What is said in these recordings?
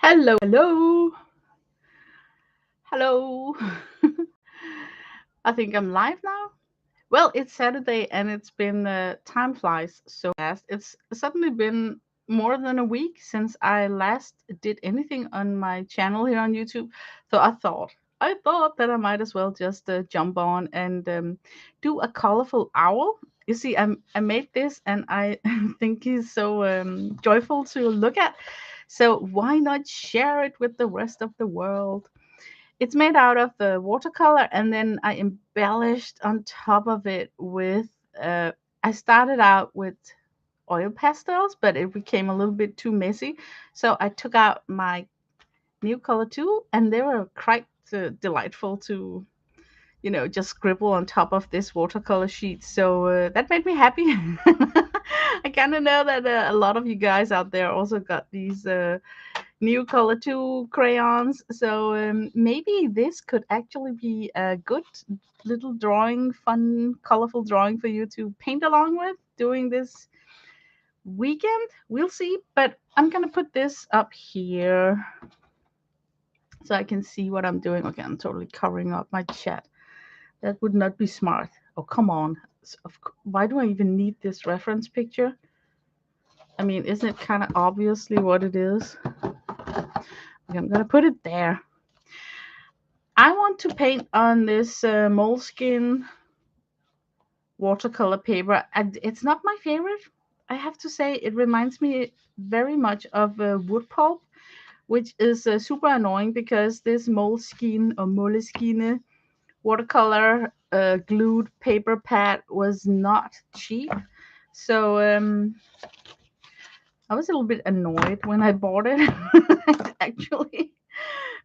Hello, hello, hello. I think I'm live now. Well, it's Saturday and it's been time flies so fast. It's suddenly been more than a week since I last did anything on my channel here on YouTube. So I thought that I might as well just jump on and do a colorful owl. You see, I made this and I think he's so joyful to look at. So why not share it with the rest of the world? It's made out of watercolor, and then I embellished on top of it with. Uh, I started out with oil pastels, but it became a little bit too messy. So I took out my new color tool, and they were quite delightful to just scribble on top of this watercolor sheet. So that made me happy. I kind of know that a lot of you guys out there also got these new color two crayons. So maybe this could actually be a good little drawing, fun, colorful drawing for you to paint along with during this weekend. We'll see. But I'm going to put this up here so I can see what I'm doing. Okay, I'm totally covering up my chat. That would not be smart. Oh, come on. Why do I even need this reference picture? I mean, isn't it kind of obviously what it is? Okay, I'm going to put it there. I want to paint on this moleskin watercolor paper. And it's not my favorite. I have to say, it reminds me very much of wood pulp, which is super annoying because this moleskin or moleskine watercolor glued paper pad was not cheap. So I was a little bit annoyed when I bought it, actually,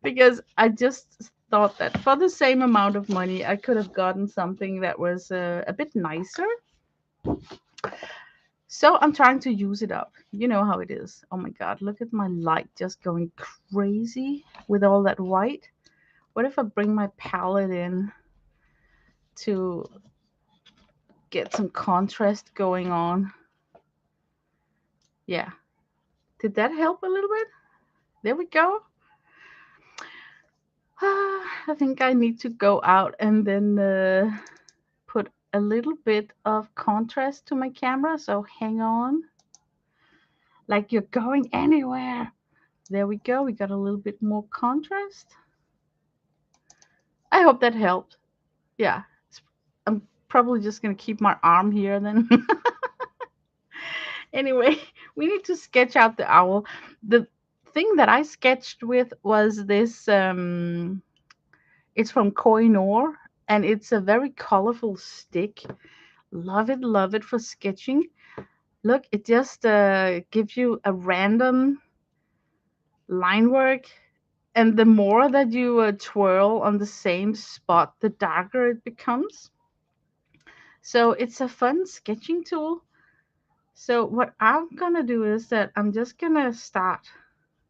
because I just thought that for the same amount of money, I could have gotten something that was a bit nicer. So I'm trying to use it up. You know how it is. Oh my God, look at my light just going crazy with all that white. What if I bring my palette in to get some contrast going on? Yeah. Did that help a little bit? There we go. I think I need to go out and then put a little bit of contrast to my camera. So hang on. Like you're going anywhere. There we go. We got a little bit more contrast. I hope that helped. Yeah. I'm probably just going to keep my arm here then. Anyway, we need to sketch out the owl. The thing that I sketched with was this it's from Koh-i-Noor, and it's a very colorful stick. Love it for sketching. Look, it just gives you a random line work, and the more that you twirl on the same spot, the darker it becomes. So it's a fun sketching tool. So what I'm gonna do is that I'm just gonna start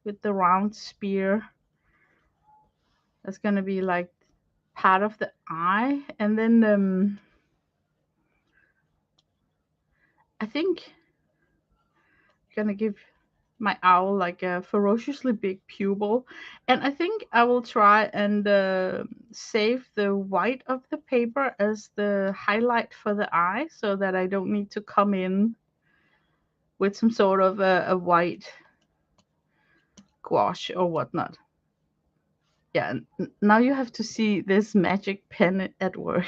with the round spear. That's gonna be like part of the eye, and then I think I'm gonna give my owl like a ferociously big pupil, and I think I will try and save the white of the paper as the highlight for the eye, so that I don't need to come in with some sort of a white gouache or whatnot. Yeah, now you have to see this magic pen at work.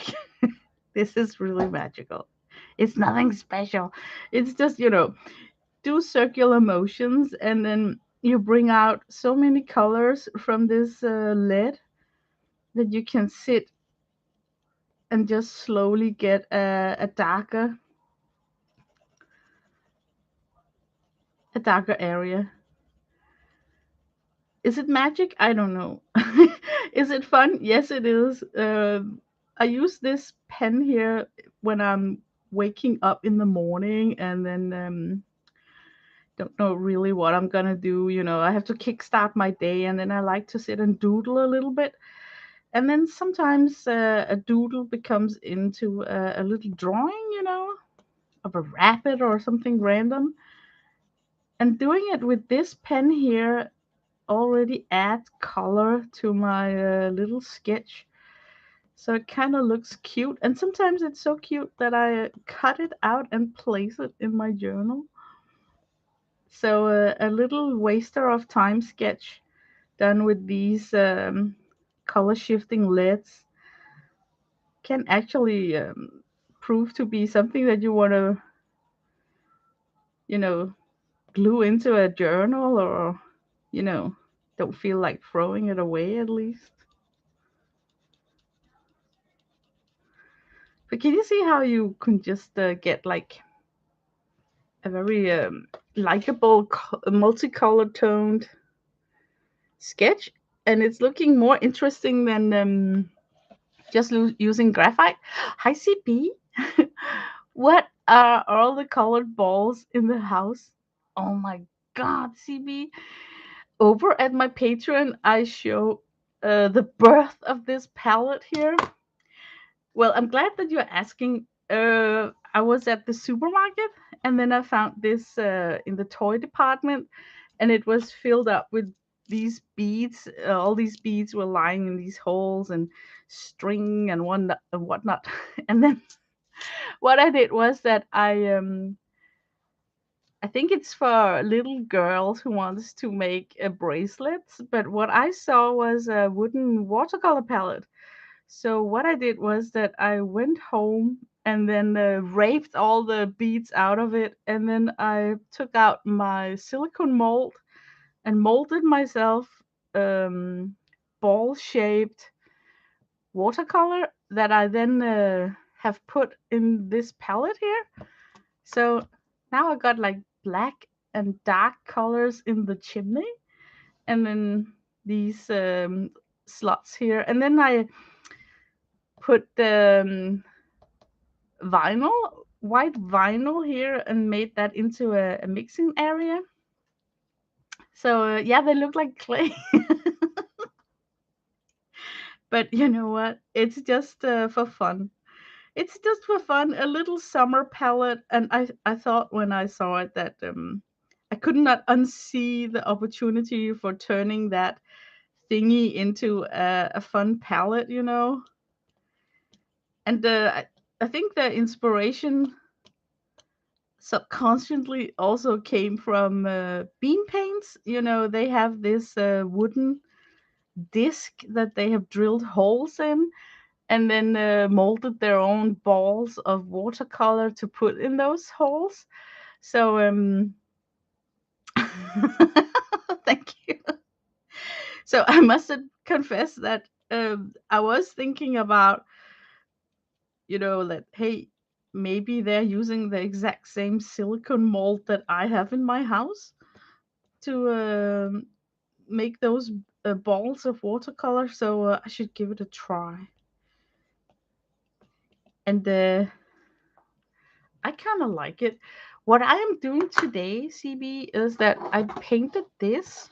This is really magical. It's nothing special. It's just, do circular motions, and then you bring out so many colors from this lead that you can sit and just slowly get a darker area. Is it magic? I don't know. Is it fun? Yes, it is. I use this pen here when I'm waking up in the morning, and then don't know really what I'm gonna do. I have to kickstart my day, and then I like to sit and doodle a little bit. And then sometimes a doodle becomes into a little drawing, of a rabbit or something random. And doing it with this pen here already add color to my little sketch. So it kind of looks cute. And sometimes it's so cute that I cut it out and place it in my journal. So a little waster of time sketch done with these color shifting LEDs can actually prove to be something that you want to, you know, glue into a journal, or, you know, don't feel like throwing it away at least. But can you see how you can just get like a very likable, multicolored toned sketch? And it's looking more interesting than just using graphite. Hi, CB. What are all the colored balls in the house? Oh my God, CB. Over at my Patreon, I show the birth of this palette here. Well, I'm glad that you're asking. I was at the supermarket and then I found this in the toy department, and it was filled up with these beads. All these beads were lying in these holes and string and whatnot. And then what I did was that I think it's for little girls who wants to make bracelets, but what I saw was a wooden watercolor palette. So what I did was that I went home and then raped all the beads out of it, and then I took out my silicone mold and molded myself um, ball-shaped watercolor that I then have put in this palette here. So now I got like black and dark colors in the chimney, and then these slots here, and then I put the vinyl, white vinyl here, and made that into a mixing area. So yeah, they look like clay. But you know what? It's just for fun. It's just for fun, a little summer palette. And I thought when I saw it that I could not unsee the opportunity for turning that thingy into a fun palette, you know. And I think the inspiration subconsciously also came from bean paints. You know, they have this wooden disc that they have drilled holes in, and then molded their own balls of watercolor to put in those holes. So thank you. So I must confess that I was thinking about, you know, that hey, maybe they're using the exact same silicone mold that I have in my house to make those balls of watercolor. So I should give it a try. And I kind of like it. What I am doing today, CB, is that I painted this,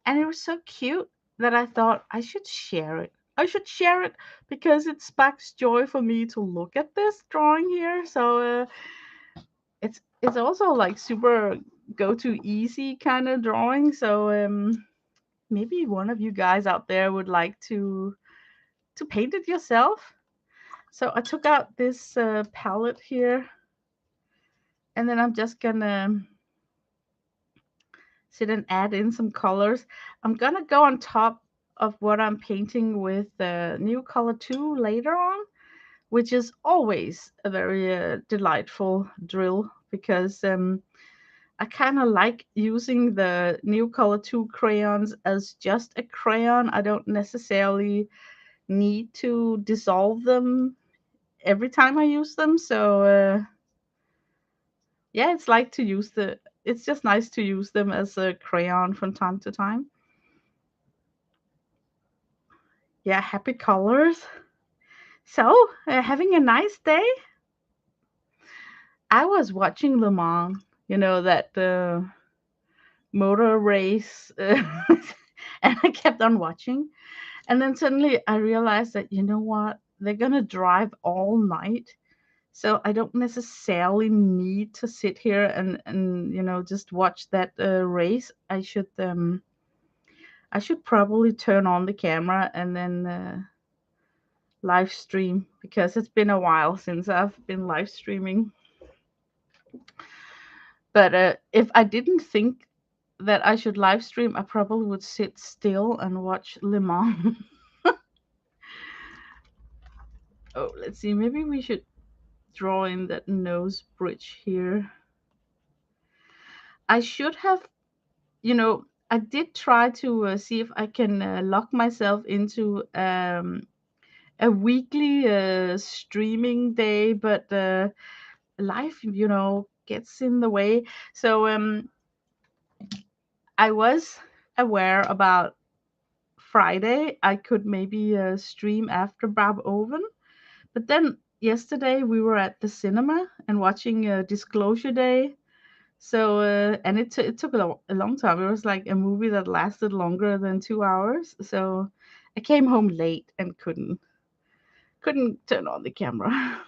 and it was so cute that I thought I should share it. I should share it because it sparks joy for me to look at this drawing here. So it's also like super go to easy kind of drawing. So maybe one of you guys out there would like to paint it yourself. So I took out this palette here, and then I'm just gonna sit and add in some colors. I'm gonna go on top of what I'm painting with the new color 2 later on, which is always a very delightful drill because I kind of like using the new color 2 crayons as just a crayon. I don't necessarily need to dissolve them every time I use them. So yeah, it's just nice to use them as a crayon from time to time. Yeah, happy colors. So, having a nice day. I was watching Le Mans, you know, that motor race, and I kept on watching. And then suddenly I realized that, you know what? They're going to drive all night. So I don't necessarily need to sit here and you know, just watch that race. I should I should probably turn on the camera and then live stream because it's been a while since I've been live streaming. But if I didn't think that I should live stream, I probably would sit still and watch Le Mans. Oh, let's see. Maybe we should draw in that nose bridge here. I should have, I did try to see if I can lock myself into a weekly streaming day, but life, gets in the way. So I was aware about Friday I could maybe stream after Brab Oven, but then yesterday we were at the cinema and watching Disclosure Day. So and it took a long time. It was like a movie that lasted longer than 2 hours. So I came home late and couldn't turn on the camera.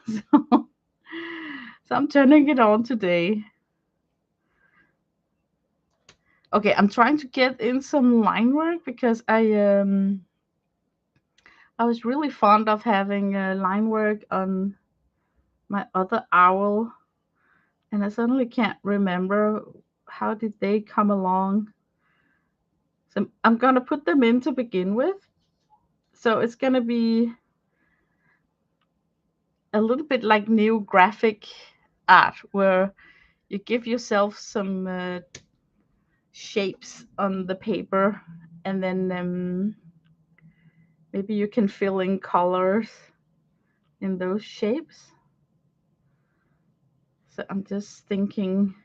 So I'm turning it on today. Okay, I'm trying to get in some line work because I was really fond of having line work on my other owl, and I suddenly can't remember how did they come along. So I'm gonna put them in to begin with. So it's gonna be a little bit like new graphic art where you give yourself some shapes on the paper, and then maybe you can fill in colors in those shapes. So I'm just thinking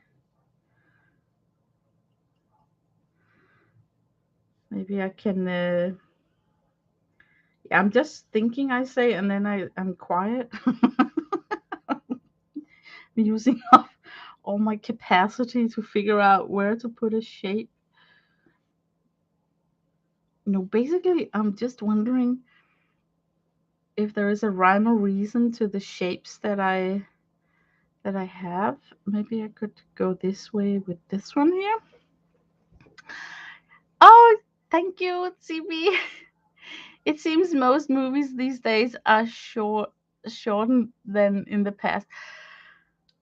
maybe I can. Yeah, I'm just thinking, I say, and then I'm quiet. I'm using up all my capacity to figure out where to put a shape. Basically, I'm just wondering if there is a rhyme or reason to the shapes that I have. Maybe I could go this way with this one here. Oh, thank you, CB. It seems most movies these days are shortened than in the past.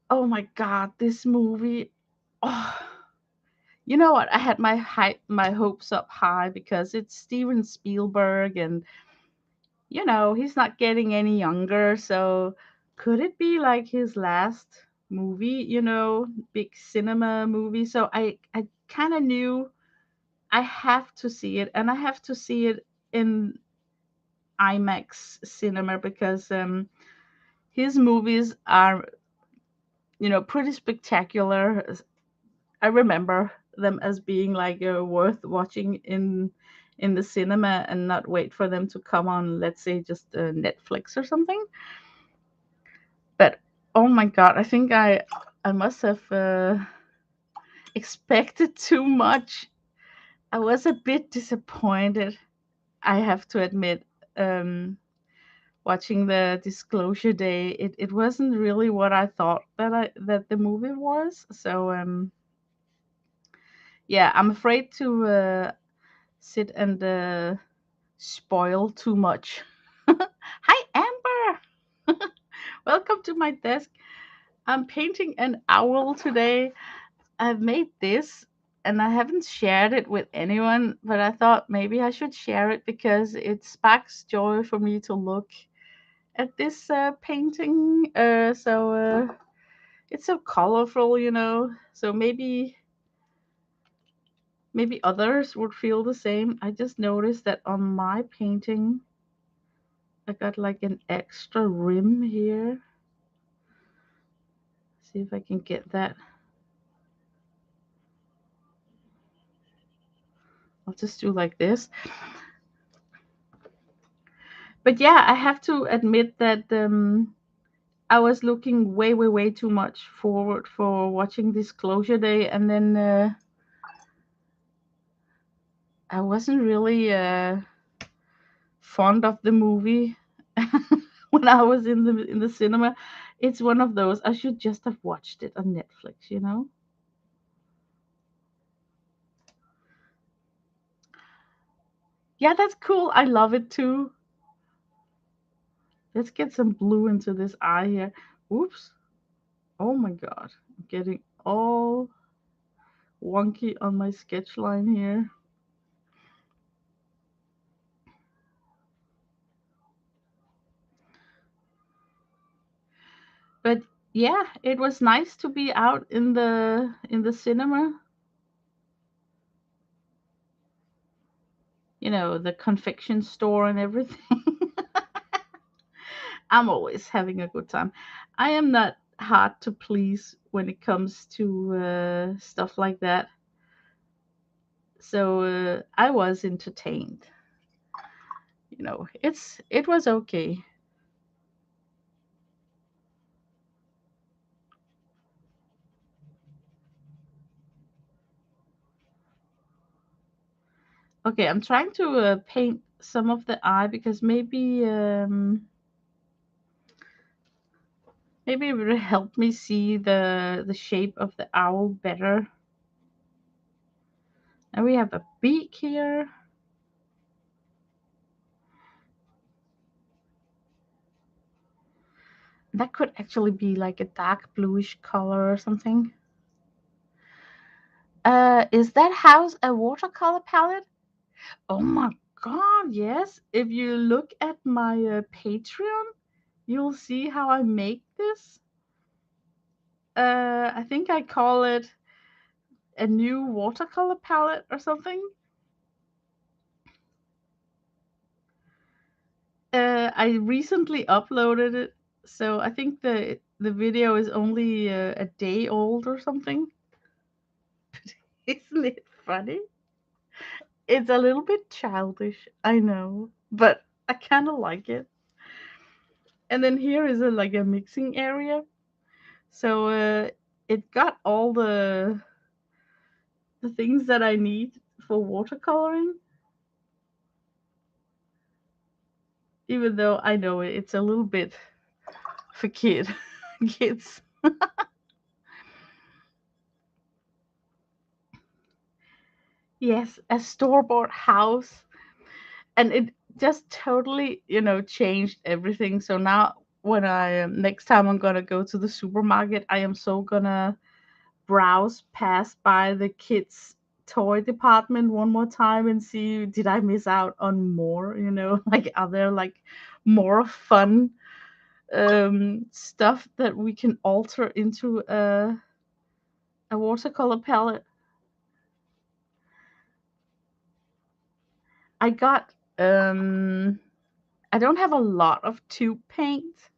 Oh my god, this movie. Oh, you know what? I had my hopes up high because it's Steven Spielberg, and he's not getting any younger. So could it be like his last movie? Big cinema movie. So I kind of knew I have to see it, and I have to see it in IMAX cinema because his movies are pretty spectacular. I remember them as being like worth watching in the cinema and not wait for them to come on, let's say, just Netflix or something. But oh my god, I think I must have expected too much. I was a bit disappointed, I have to admit. Um, Watching the Disclosure Day, it wasn't really what I thought that the movie was. So yeah, I'm afraid to sit and spoil too much. Hi, Amber. Welcome to my desk. I'm painting an owl today. I've made this and I haven't shared it with anyone, but I thought maybe I should share it because it sparks joy for me to look at this painting. So it's so colorful, So maybe others would feel the same. I just noticed that on my painting, I got like an extra rim here. See if I can get that. I'll just do like this. But yeah, I have to admit that I was looking way, way, way too much forward for watching Disclosure Day, and then I wasn't really fond of the movie when I was in the cinema. It's one of those I should just have watched it on Netflix. Yeah, that's cool. I love it too. Let's get some blue into this eye here. Oops. Oh my god. I'm getting all wonky on my sketch line here. But yeah, it was nice to be out in the cinema. You know, the confection store and everything. I'm always having a good time. I am not hard to please when it comes to stuff like that. So I was entertained. You know, it was okay. Okay, I'm trying to paint some of the eye because maybe it would help me see the shape of the owl better. And we have a beak here. That could actually be like a dark bluish color or something. Is that house a watercolor palette? Oh my god, yes. If you look at my Patreon, you'll see how I make this. I think I call it a new watercolor palette or something. I recently uploaded it, so I think the video is only a day old or something. Isn't it funny? It's a little bit childish, I know, but I kind of like it. And then here is a like a mixing area, so it got all the things that I need for watercoloring. Even though I know it's a little bit for kids. Yes, a store-bought house, and it just totally, you know, changed everything. So now when I next time I'm gonna go to the supermarket, I am so gonna browse past by the kids toy department one more time and see did I miss out on more, you know, like are there like more fun stuff that we can alter into a watercolor palette. I got I don't have a lot of tube paint,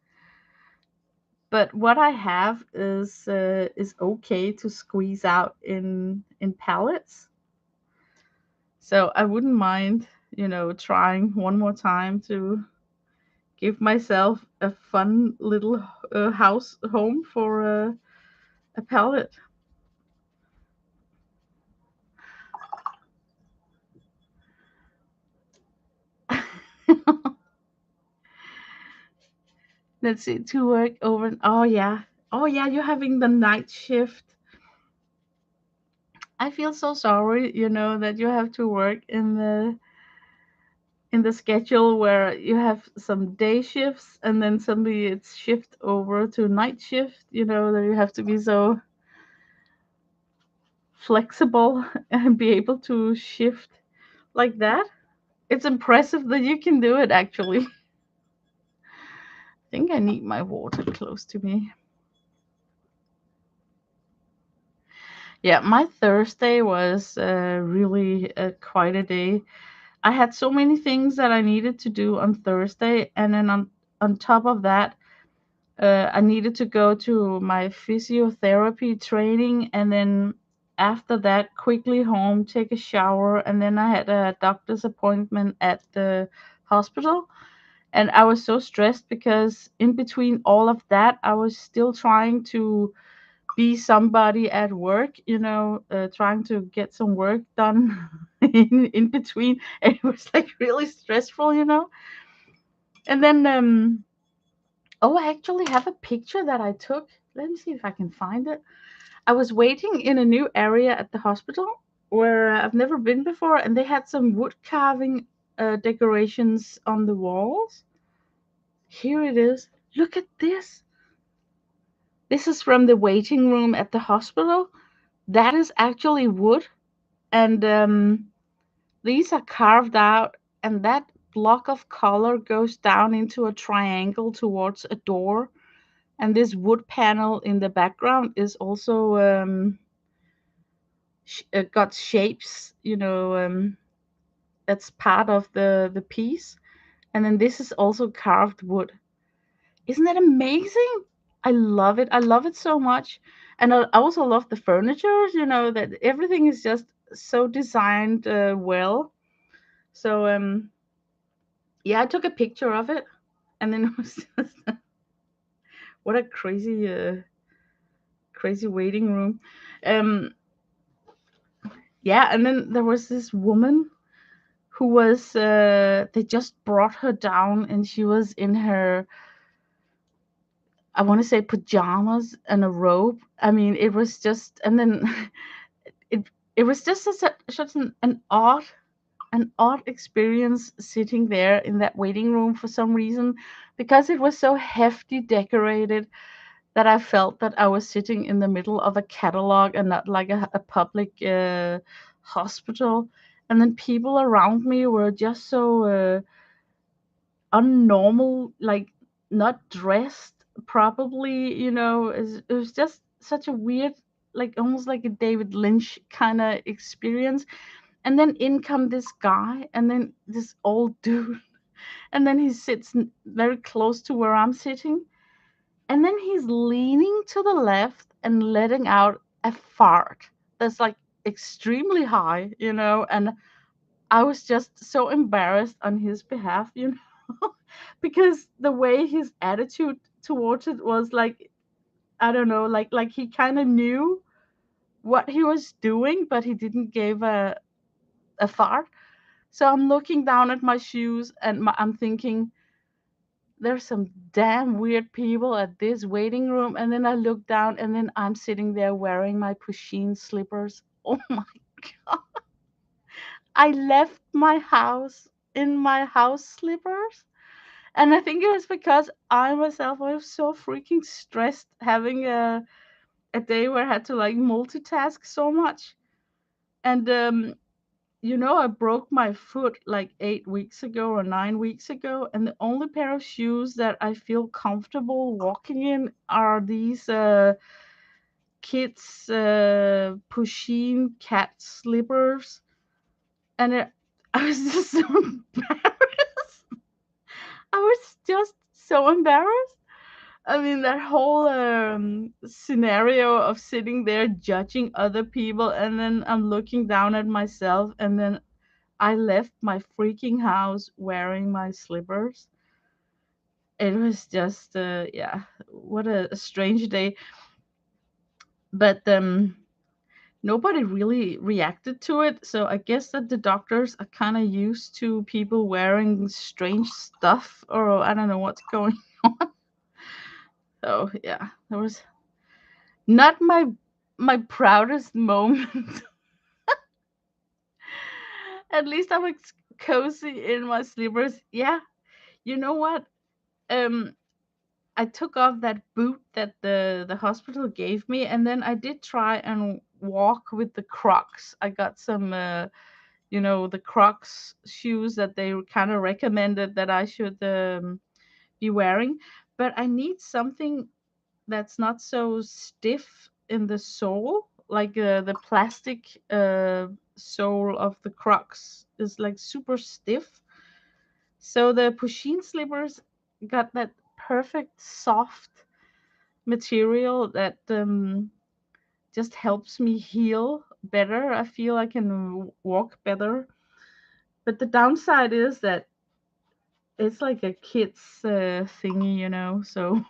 but what I have is okay to squeeze out in palettes. So I wouldn't mind, you know, trying one more time to give myself a fun little house home for a palette. Let's see, to work over. Oh yeah, you're having the night shift. I feel so sorry, you know, that you have to work in the schedule where you have some day shifts and then suddenly it's shift over to night shift, you know, that you have to be so flexible and be able to shift like that. It's impressive that you can do it actually. I think I need my water close to me. Yeah, my Thursday was really quite a day. I had so many things that I needed to do on Thursday, and then on top of that, I needed to go to my physiotherapy training, and then after that, quickly home, take a shower, and then I had a doctor's appointment at the hospital. And I was so stressed because in between all of that, I was still trying to be somebody at work, you know, trying to get some work done in between. And it was like really stressful, you know. And then oh, I actually have a picture that I took. Let me see if I can find it. I was waiting in a new area at the hospital where I've never been before, and they had some wood carving decorations on the walls. Here it is. Look at this. This is from the waiting room at the hospital. That is actually wood, and these are carved out, and that block of color goes down into a triangle towards a door. And this wood panel in the background is also got shapes, that's part of the piece. And then this is also carved wood. Isn't that amazing? I love it. I love it so much. And I also love the furniture, that everything is just so designed well. So yeah, I took a picture of it, and then it was just what a crazy waiting room. Um yeah, and then there was this woman who was they just brought her down, and she was in her, I want to say, pajamas and a robe. I mean, it was just, and then it it was just such an odd experience sitting there in that waiting room for some reason, because it was so hefty decorated, that I felt that I was sitting in the middle of a catalog and not like a public hospital. And then people around me were just so unnormal, like not dressed properly. It was just such a weird, like almost like a David Lynch kind of experience. And then in come this guy, and then this old dude, and then he sits very close to where I'm sitting, and then he's leaning to the left and letting out a fart that's like extremely high, and I was just so embarrassed on his behalf, because the way his attitude towards it was like, I don't know, like he kind of knew what he was doing, but he didn't give a fart. So I'm looking down at my shoes, and I'm thinking, there's some damn weird people at this waiting room. And then I look down, and then I'm sitting there wearing my Pusheen slippers. Oh my God. I left my house in my house slippers. And I think it was because I myself was so freaking stressed, having a day where I had to like multitask so much. And I broke my foot like 8 weeks ago or 9 weeks ago, and the only pair of shoes that I feel comfortable walking in are these kids' Pusheen cat slippers. And I was just so embarrassed. I was just so embarrassed. I mean, that whole scenario of sitting there judging other people, and then I'm looking down at myself, and then I left my freaking house wearing my slippers. It was just, yeah, what a strange day. But nobody really reacted to it. So I guess that the doctors are kind of used to people wearing strange stuff, or I don't know what's going. So yeah, that was not my proudest moment. At least I was cozy in my slippers. Yeah, you know what? Um, I took off that boot that the hospital gave me, and then I did try and walk with the Crocs. I got some, the Crocs shoes that they kind of recommended that I should be wearing, but I need something that's not so stiff in the sole. Like the plastic sole of the Crocs is like super stiff. So the Pusheen slippers got that perfect soft material that just helps me heal better. I feel I can walk better. But the downside is that it's like a kid's thingy, so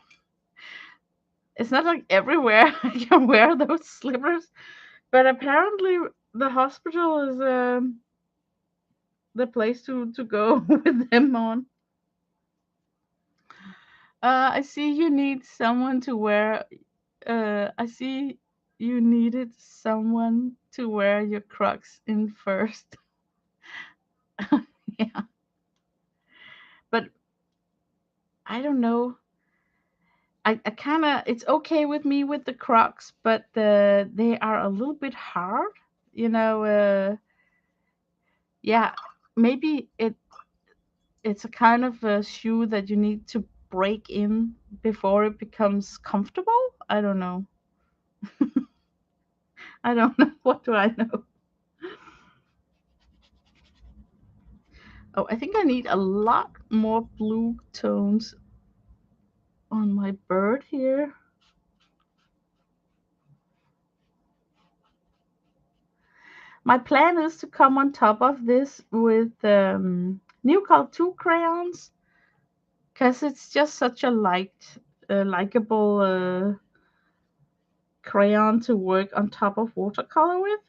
it's not like everywhere I can wear those slippers. But apparently, the hospital is the place to go with them on. I see you need someone to wear. I see you needed someone to wear your Crocs in first. Yeah. I don't know. I kind of it's okay with me with the Crocs, but they are a little bit hard. You know, yeah, maybe it's a kind of a shoe that you need to break in before it becomes comfortable. I don't know. I don't know. What do I know? Oh, I think I need a lot more blue tones on my bird here. My plan is to come on top of this with new color 2 crayons because it's just such a likable crayon to work on top of watercolor with.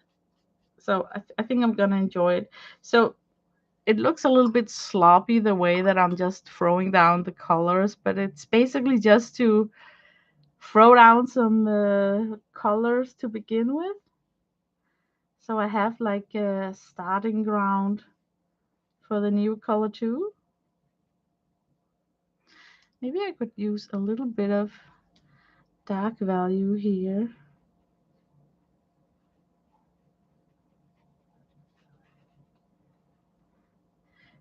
So I think I'm gonna enjoy it. So it looks a little bit sloppy the way that I'm just throwing down the colors, but it's basically just to throw down some colors to begin with. So I have like a starting ground for the new color too. Maybe I could use a little bit of dark value here.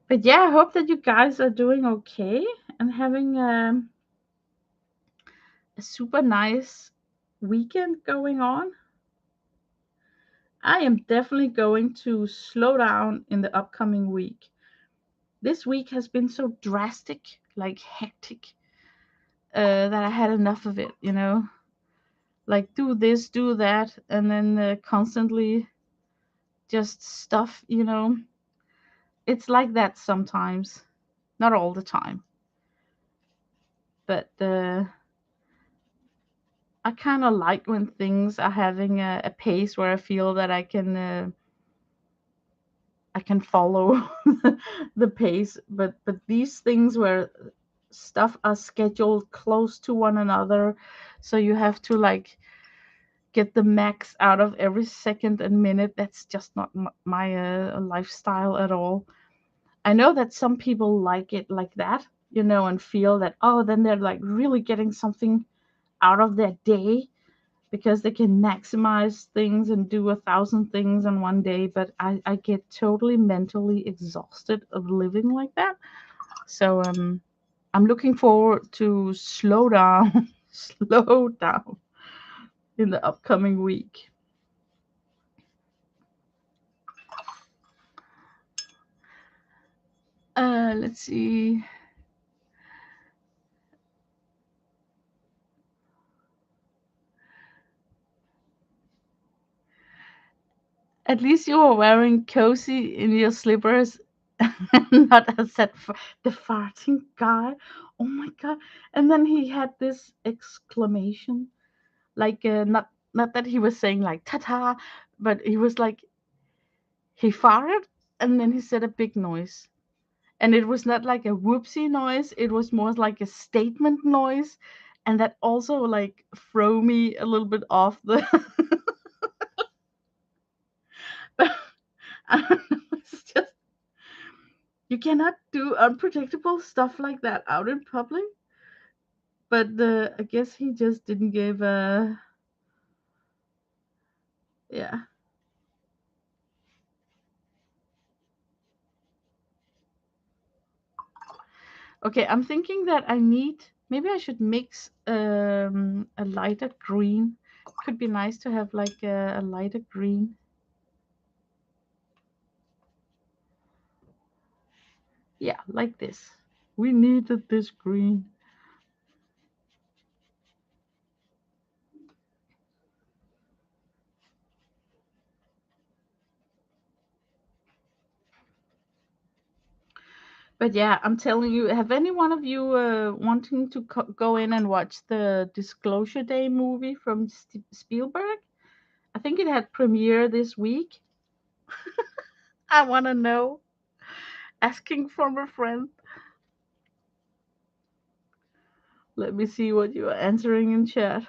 But yeah, I hope that you guys are doing okay and having a super nice weekend going on. I am definitely going to slow down in the upcoming week. This week has been so drastic, like hectic, that I had enough of it, you know? Like do this, do that, and then constantly just stuff, you know? It's like that sometimes, not all the time, but I kind of like when things are having a pace where I feel that I can follow the pace, but these things where stuff are scheduled close to one another, so you have to like get the max out of every second and minute. That's just not my lifestyle at all. I know that some people like it like that, you know, and feel that oh, then they're like really getting something out of their day because they can maximize things and do 1,000 things in one day. But I get totally mentally exhausted of living like that. So I'm looking forward to slow down, slow down in the upcoming week. Let's see. At least you were wearing cozy in your slippers, not as the farting guy. Oh my god! And then he had this exclamation, like not that he was saying like "ta ta," but he was like he farted, and then he said a big noise, and it was not like a whoopsie noise. It was more like a statement noise, and that also like throw me a little bit off the. I don't know, it's just you cannot do unpredictable stuff like that out in public. But I guess he just didn't give a yeah. Okay, I'm thinking that I need maybe I should mix a lighter green. Could be nice to have like a lighter green. Yeah, like this. We needed this green. But yeah, I'm telling you, have any one of you wanting to go in and watch the Disclosure Day movie from Spielberg? I think it had premiere this week. I want to know. Asking from a friend. Let me see what you are answering in chat.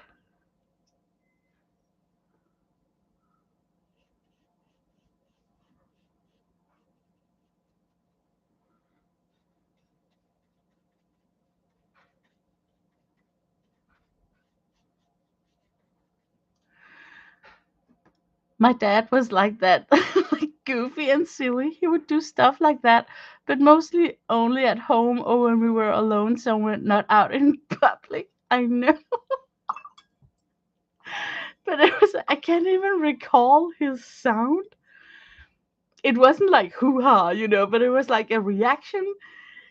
My dad was like that, like goofy and silly. He would do stuff like that, but mostly only at home or when we were alone somewhere, not out in public. I know, but it was, I can't even recall his sound. It wasn't like hoo ha, but it was like a reaction.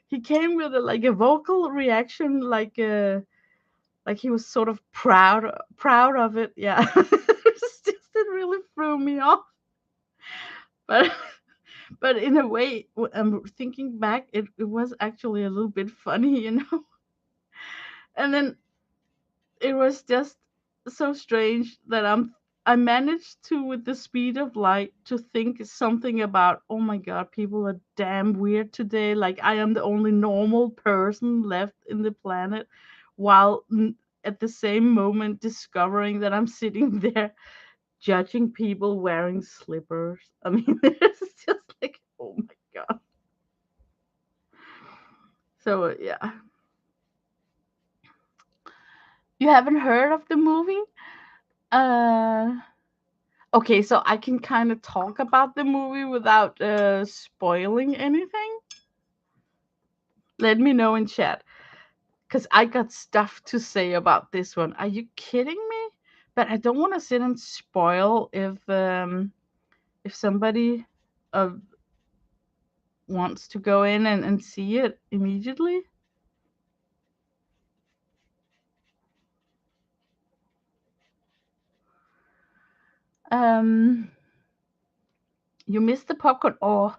He came with like a vocal reaction, like he was sort of proud of it. Yeah, it really threw me off. But but in a way, I'm thinking back, it was actually a little bit funny, And then it was just so strange that I managed to, with the speed of light, to think something about, oh my god, people are damn weird today. Like I am the only normal person left in the planet, while at the same moment discovering that I'm sitting there judging people wearing slippers. I mean, it's just like, oh my god. So yeah, you haven't heard of the movie? Uh, okay, so I can kind of talk about the movie without spoiling anything. Let me know in chat, because I got stuff to say about this one. Are you kidding me? But I don't want to sit and spoil if somebody uh, wants to go in and see it immediately. Um, you missed the popcorn. Oh,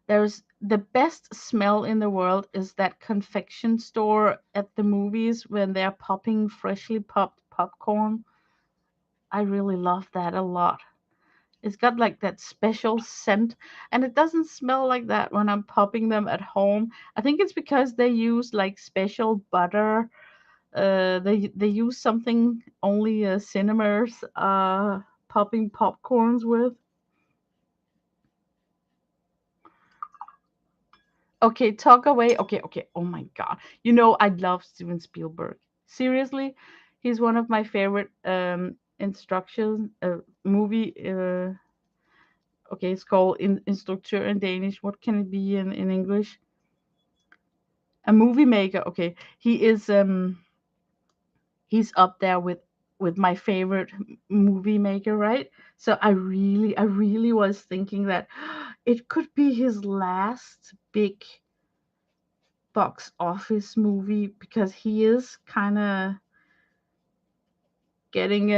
there's the best smell in the world is that confection store at the movies when they're popping freshly popped popcorn. I really love that a lot. It's got like that special scent, and it doesn't smell like that when I'm popping them at home. I think it's because they use like special butter. They use something only cinemas popping popcorns with. Okay, talk away. Okay, okay. Oh my God. I love Steven Spielberg. Seriously, he's one of my favorite instruction movie. Okay, it's called instructor in Danish. What can it be in English? A movie maker. Okay, he's up there with my favorite movie maker, right? So I really was thinking that it could be his last big box office movie, because he is kind of getting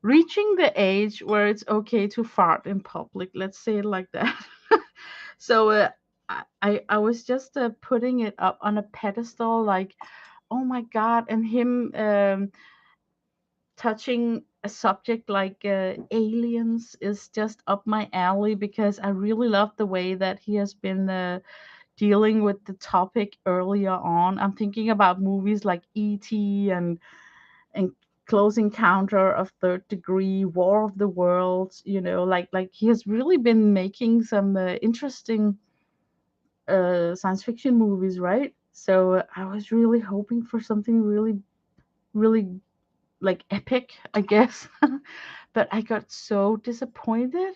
reaching the age where it's okay to fart in public. Let's say it like that. So I was just putting it up on a pedestal, like, oh my god, and him touching a subject like aliens is just up my alley, because I really love the way that he has been dealing with the topic earlier on. I'm thinking about movies like E.T. and Close Encounter of Third Degree, War of the Worlds. Like he has really been making some interesting science fiction movies, right? So I was really hoping for something really, really like epic, I guess. But I got so disappointed.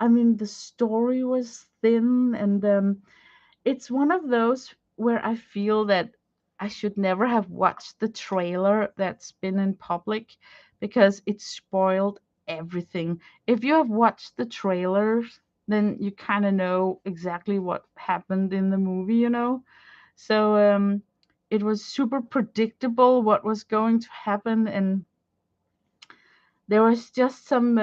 I mean, the story was thin, and it's one of those where I feel that I should never have watched the trailer that's been in public, because it spoiled everything. If you have watched the trailers, then you kind of know exactly what happened in the movie. So it was super predictable what was going to happen, and there was just some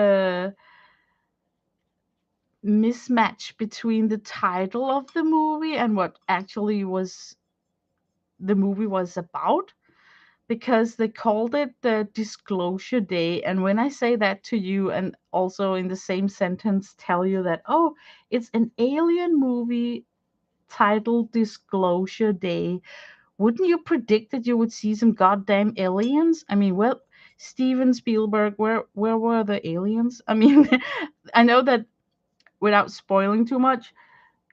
mismatch between the title of the movie and what actually was the movie was about, because they called it the Disclosure Day. And when I say that to you, and also in the same sentence tell you that, oh, it's an alien movie titled Disclosure Day, wouldn't you predict that you would see some goddamn aliens? I mean, well, Steven Spielberg, where were the aliens? I mean, I know that without spoiling too much,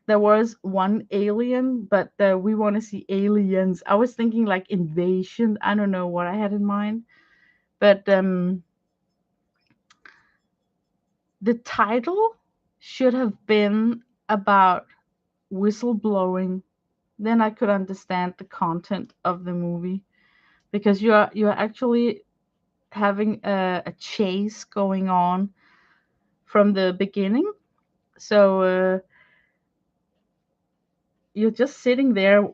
there was one alien, but we want to see aliens. I was thinking like invasion. I don't know what I had in mind, but The title should have been about whistleblowing. Then I could understand the content of the movie because you're actually having a chase going on from the beginning. So you're just sitting there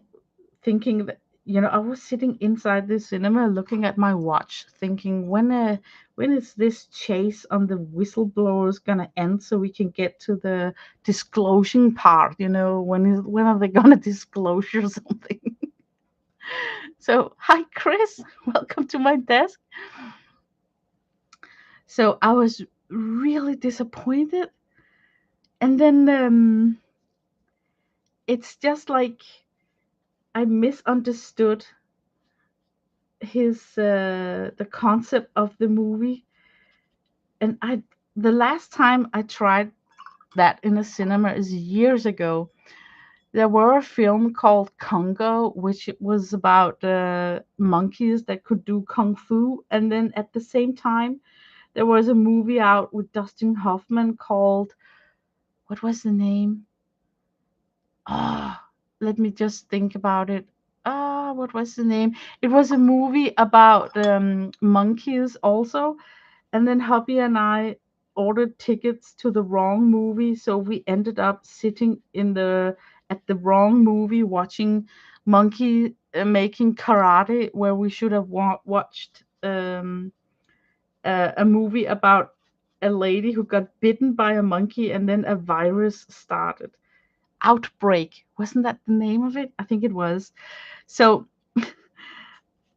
thinking that, I was sitting inside the cinema looking at my watch, thinking when is this chase on the whistleblowers gonna end so we can get to the disclosing part? When are they gonna disclose or something? So hi Chris, welcome to my desk. So I was really disappointed, and then it's just like I misunderstood his the concept of the movie. And the last time I tried that in a cinema is years ago. There were a film called Congo, which was about monkeys that could do kung fu, and then at the same time there was a movie out with Dustin Hoffman called, what was the name? Ah, let me just think about it. What was the name? It was a movie about monkeys also. And then hubby and I ordered tickets to the wrong movie, so we ended up sitting in the at the wrong movie watching monkey making karate, where we should have watched a movie about a lady who got bitten by a monkey and then a virus started. Outbreak, wasn't that the name of it? I think it was. So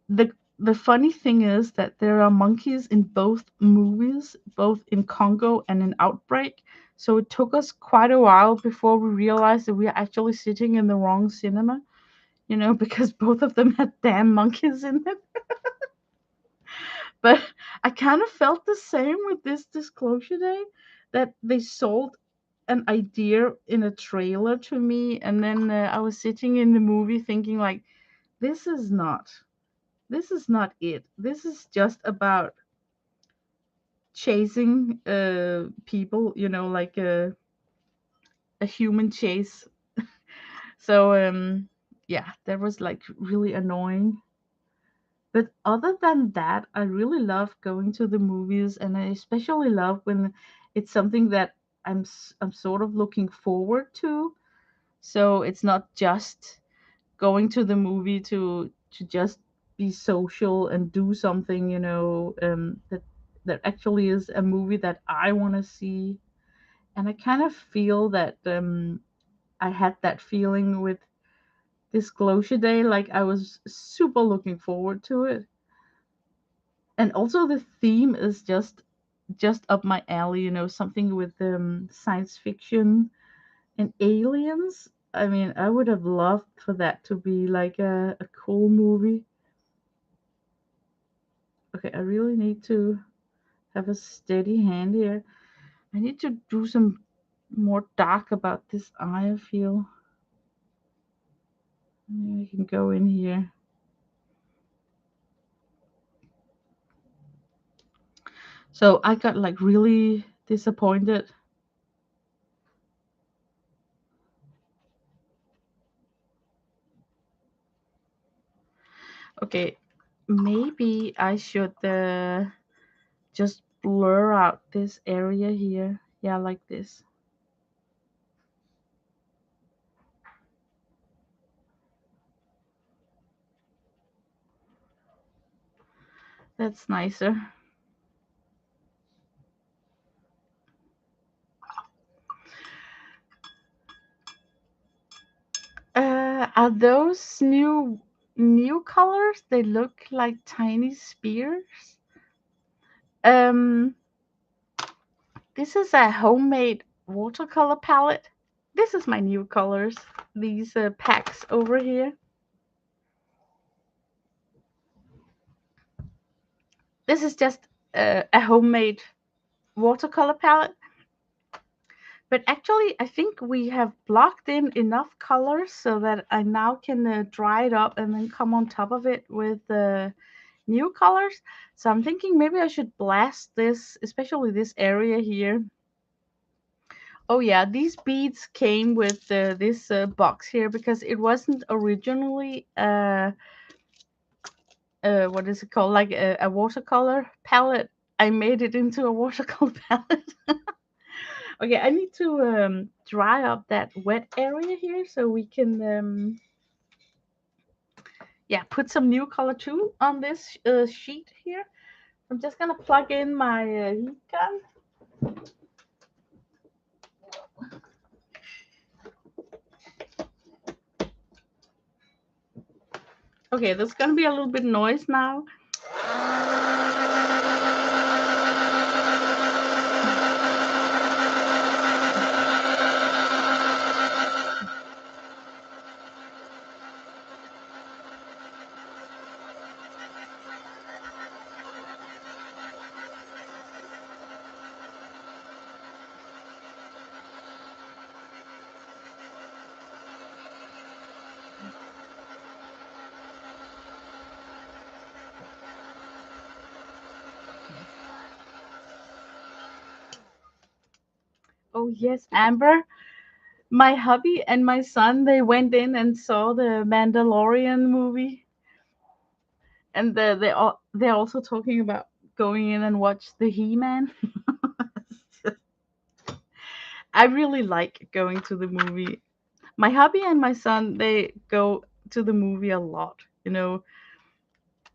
the funny thing is that there are monkeys in both movies, both in Congo and in Outbreak. So it took us quite a while before we realized that we are actually sitting in the wrong cinema, because both of them had damn monkeys in it. But I kind of felt the same with this Disclosure Day, that they sold an idea in a trailer to me, and then I was sitting in the movie thinking like, this is not this is not it. This is just about chasing people, like a human chase. So yeah, that was like really annoying. But other than that, I really love going to the movies, and I especially love when it's something that I'm sort of looking forward to. So it's not just going to the movie to just be social and do something, that actually is a movie that I want to see. And I kind of feel that I had that feeling with Disclosure Day, like I was super looking forward to it. And also the theme is just up my alley, something with science fiction and aliens. I mean, I would have loved for that to be like a cool movie. Okay, I really need to have a steady hand here. I need to do some more dark about this eye, I feel. Maybe I can go in here. So I got like really disappointed. Okay, maybe I should just blur out this area here. Yeah, like this. That's nicer. Are those new colors? They look like tiny spears. Um, this is a homemade watercolor palette. This is my new colors. These packs over here. This is just a homemade watercolor palette. But actually, I think we have blocked in enough colors so that I now can dry it up and then come on top of it with new colors. So I'm thinking maybe I should blast this, especially this area here. Oh yeah, these beads came with this box here because it wasn't originally what is it called, like a watercolor palette. I made it into a watercolor palette. Okay, I need to dry up that wet area here so we can yeah, put some new color too on this sheet here. I'm just gonna plug in my heat gun. Okay, there's gonna be a little bit noise now. Oh yes, Amber. My hubby and my son, they went in and saw the Mandalorian movie, and they're also talking about going in and watch the He-Man. I really like going to the movie. My hubby and my son, they go to the movie a lot. You know,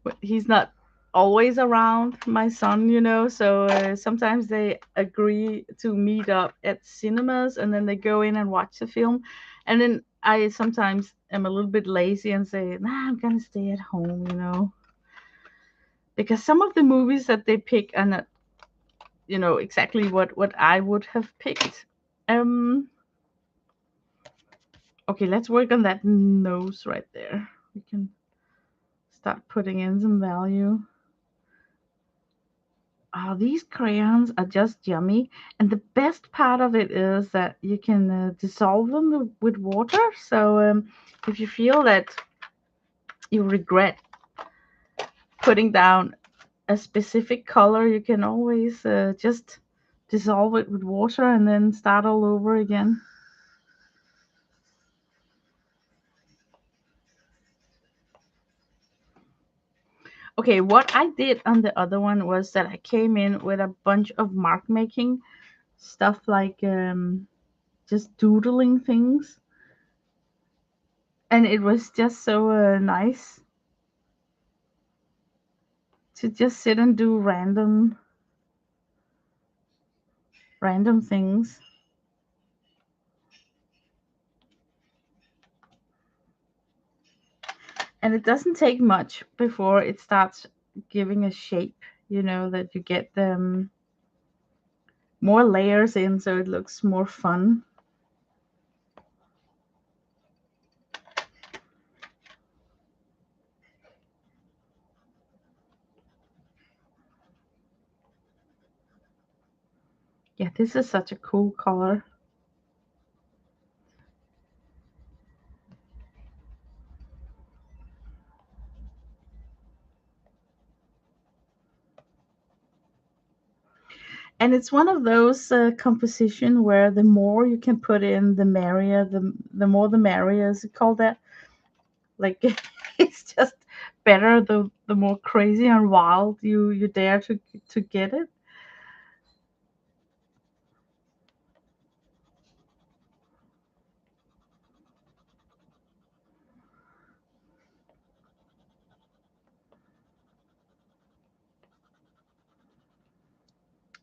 but he's not always around, my son. So sometimes they agree to meet up at cinemas, and then they go in and watch the film, and then I sometimes am a little bit lazy and say, nah, I'm gonna stay at home, because some of the movies that they pick are not, exactly what I would have picked. um okay, let's work on that nose right there. We can start putting in some value. Oh, these crayons are just yummy. And the best part of it is that you can dissolve them with water. So if you feel that you regret putting down a specific color, you can always just dissolve it with water and then start all over again. Okay, what I did on the other one was that I came in with a bunch of mark making stuff, like just doodling things. And it was just so nice to just sit and do random things. And it doesn't take much before it starts giving a shape, that you get more layers in, so it looks more fun. Yeah, this is such a cool color. And it's one of those composition where the more you can put in, the merrier. The more the merrier, is it called that? Like it's just better the more crazy and wild you dare to get it.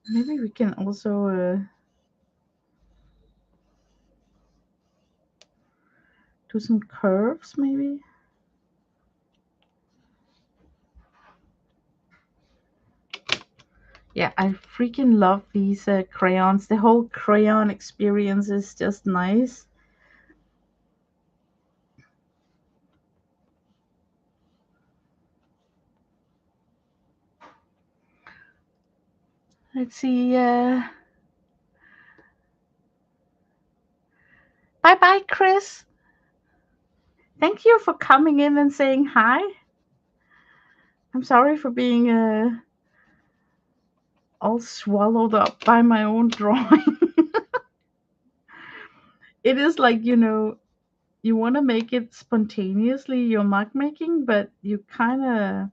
Maybe we can also do some curves, maybe. Yeah, I freaking love these crayons. The whole crayon experience is just nice. Let's see. Bye bye, Chris. Thank you for coming in and saying hi. I'm sorry for being all swallowed up by my own drawing. it is like, you want to make it spontaneously, your mug making, but you kind of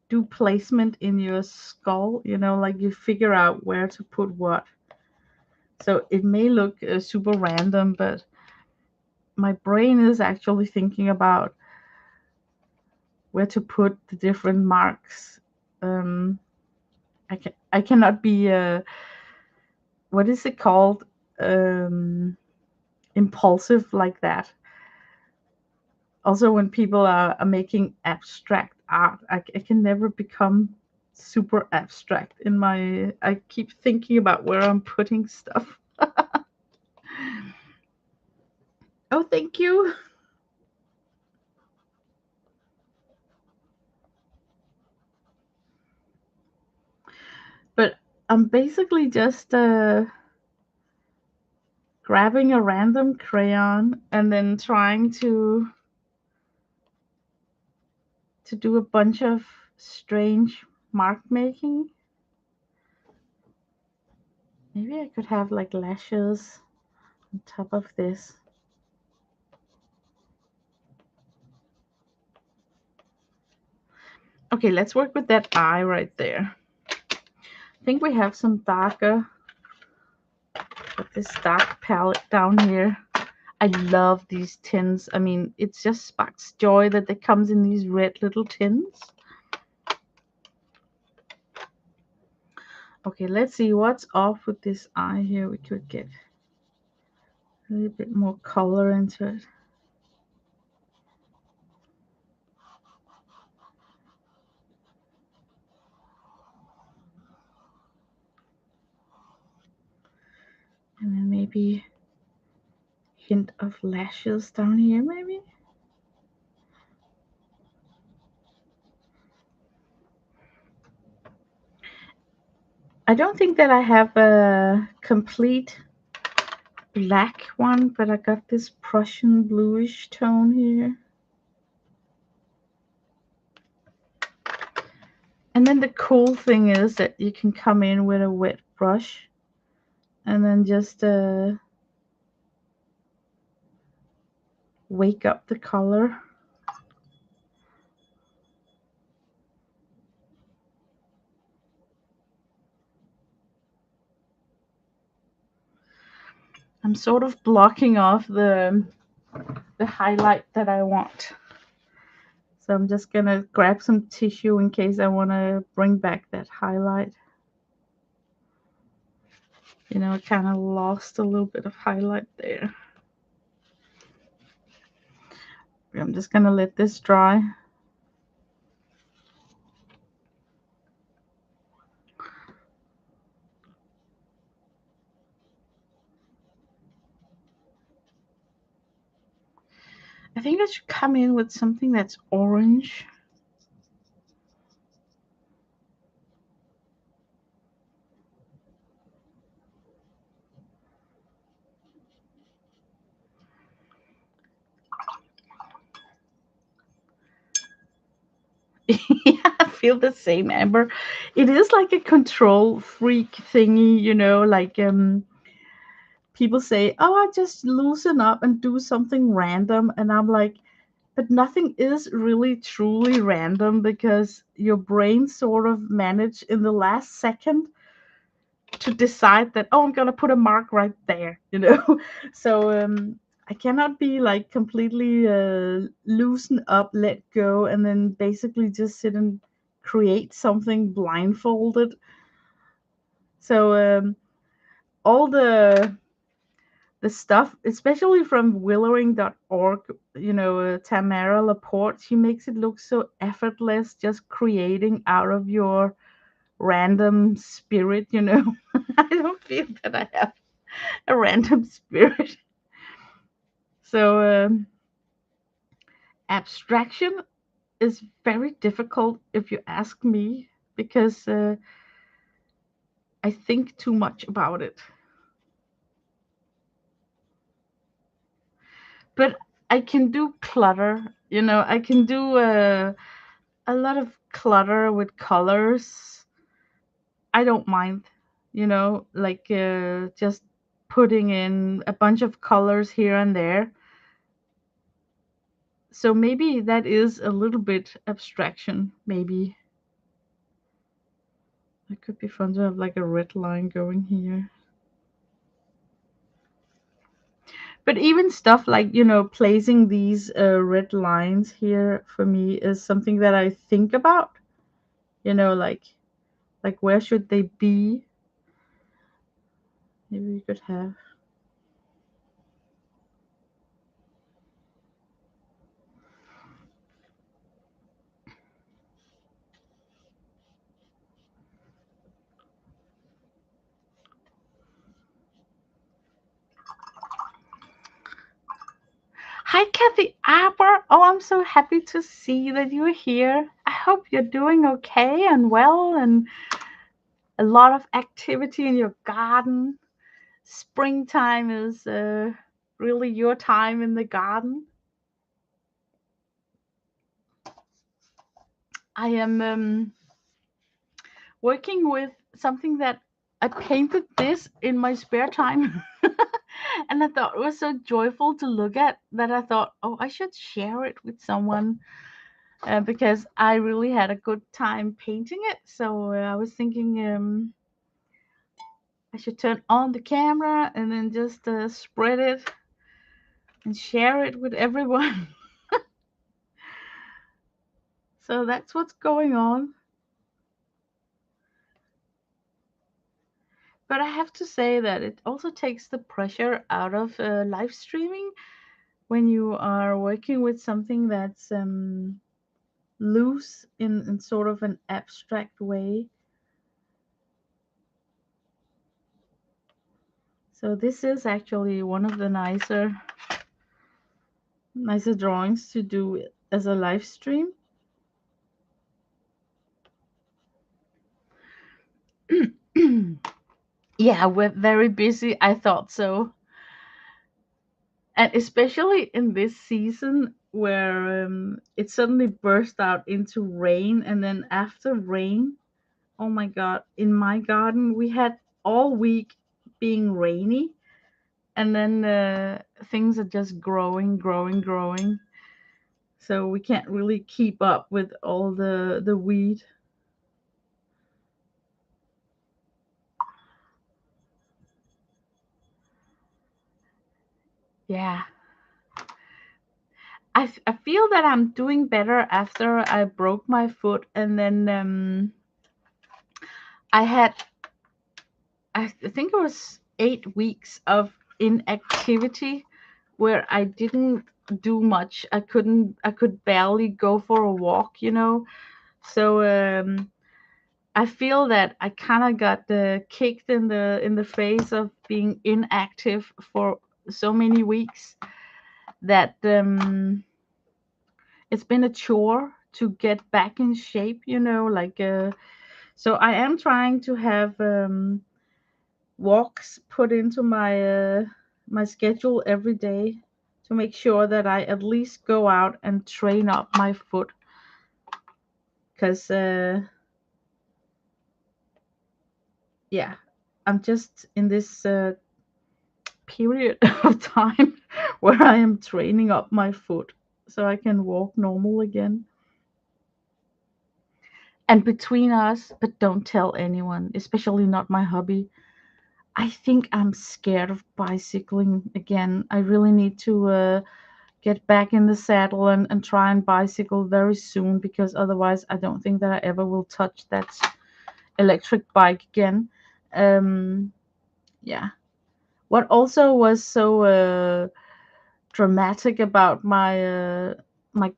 do placement in your skull, like you figure out where to put what. So it may look super random, but my brain is actually thinking about where to put the different marks. Um, I cannot be what is it called? Um, Impulsive like that. Also, when people are making abstract art, I can never become super abstract in my. I keep thinking about where I'm putting stuff. Oh, thank you. But I'm basically just grabbing a random crayon and then trying to do a bunch of strange mark making. Maybe I could have like lashes on top of this. Okay, let's work with that eye right there. I think we have some darker with this dark palette down here. I love these tins. I mean, it just sparks joy that it comes in these red little tins. Okay, let's see what's off with this eye here. We could get a little bit more color into it. And then maybe hint of lashes down here, maybe. I don't think that I have a complete black one, but I got this Prussian bluish tone here. And then the cool thing is that you can come in with a wet brush and then just wake up the color. I'm sort of blocking off the highlight that I want. So I'm just gonna grab some tissue in case I want to bring back that highlight. I kind of lost a little bit of highlight there. I'm just gonna let this dry. I think I should come in with something that's orange. Yeah, I feel the same, Amber. It is like a control freak thingy, like people say, "Oh, I just loosen up and do something random," and I'm like, but nothing is really truly random because your brain sort of managed in the last second to decide that, oh, I'm gonna put a mark right there. So I cannot be like completely loosen up, let go, and then basically just sit and create something blindfolded. So all the stuff, especially from willowing.org, Tamara Laporte, she makes it look so effortless, just creating out of your random spirit. I don't feel that I have a random spirit. So abstraction is very difficult if you ask me because I think too much about it. But I can do clutter. I can do a lot of clutter with colors. I don't mind. Like just putting in a bunch of colors here and there. So maybe that is a little bit abstraction. Maybe it could be fun to have like a red line going here. But even stuff like, placing these red lines here for me is something that I think about, like where should they be? Maybe we could have. Hi, Kathy Aber. Oh, I'm so happy to see that you're here. I hope you're doing okay and well, and a lot of activity in your garden. Springtime is really your time in the garden. I am working with something that I painted this in my spare time. And I thought it was so joyful to look at that I thought, oh, I should share it with someone because I really had a good time painting it. So I was thinking I should turn on the camera and then just spread it and share it with everyone. So that's what's going on. But I have to say that it also takes the pressure out of live streaming when you are working with something that's loose in sort of an abstract way. So this is actually one of the nicer drawings to do as a live stream. Yeah, we're very busy. I thought so. And especially in this season where it suddenly burst out into rain, and then after rain, oh my god, in my garden we had all week being rainy, and then things are just growing, growing, growing. So we can't really keep up with all the weed. Yeah. I feel that I'm doing better after I broke my foot, and then I had, I think it was 8 weeks of inactivity where I didn't do much. I could barely go for a walk. So I feel that I kind of got kicked in the face of being inactive for so many weeks that it's been a chore to get back in shape. Like so I am trying to have walks put into my schedule every day to make sure that I at least go out and train up my foot, because yeah, I'm just in this period of time where I am training up my foot so I can walk normal again. And between us, but don't tell anyone, especially not my hubby, I think I'm scared of bicycling again. I really need to get back in the saddle and try and bicycle very soon, because otherwise I don't think that I ever will touch that electric bike again. Um, yeah. What also was so dramatic about my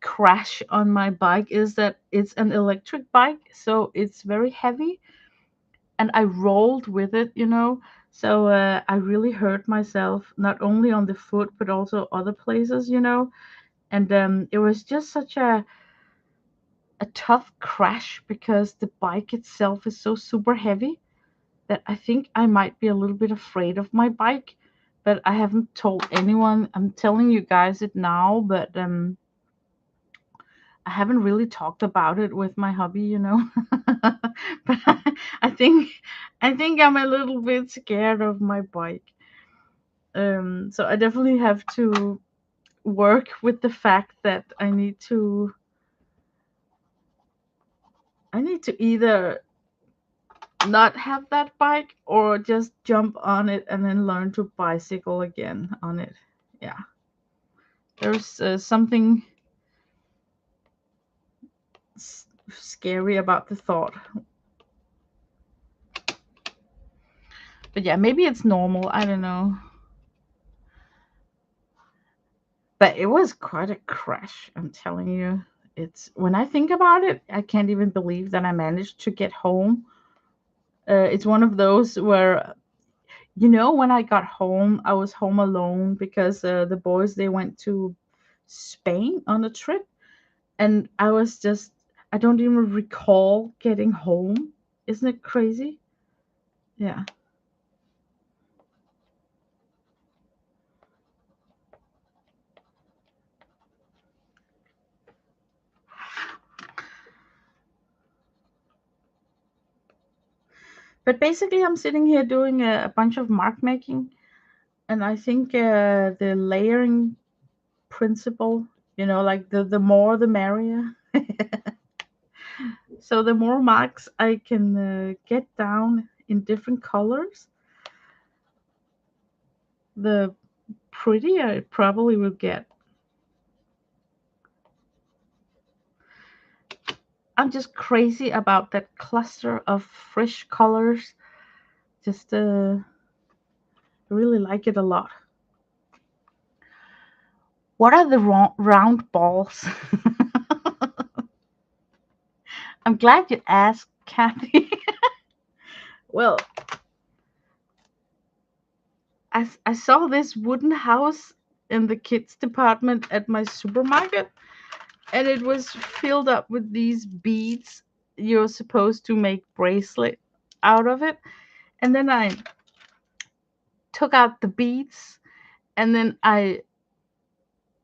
crash on my bike is that it's an electric bike, so it's very heavy, and I rolled with it. So I really hurt myself, not only on the foot but also other places. And it was just such a tough crash because the bike itself is so super heavy that I think I might be a little bit afraid of my bike. But I haven't told anyone. I'm telling you guys it now, but I haven't really talked about it with my hubby. But I think I'm a little bit scared of my bike. So I definitely have to work with the fact that I need to either not have that bike or just jump on it and then learn to bicycle again on it. Yeah, there's something scary about the thought. But yeah, maybe it's normal. I don't know. But it was quite a crash, I'm telling you. It's when I think about it, I can't even believe that I managed to get home. It's one of those where, when I got home, I was home alone because the boys they went to Spain on a trip, and I don't even recall getting home. Isn't it crazy? Yeah. But basically, I'm sitting here doing a bunch of mark making, and I think the layering principle, like the more the merrier. So the more marks I can get down in different colors, the prettier it probably will get. I'm just crazy about that cluster of fresh colors. Just really like it a lot. What are the round balls? I'm glad you asked, Kathy. Well, I saw this wooden house in the kids department at my supermarket, and it was filled up with these beads. You're supposed to make bracelet out of it. And then I took out the beads, and then I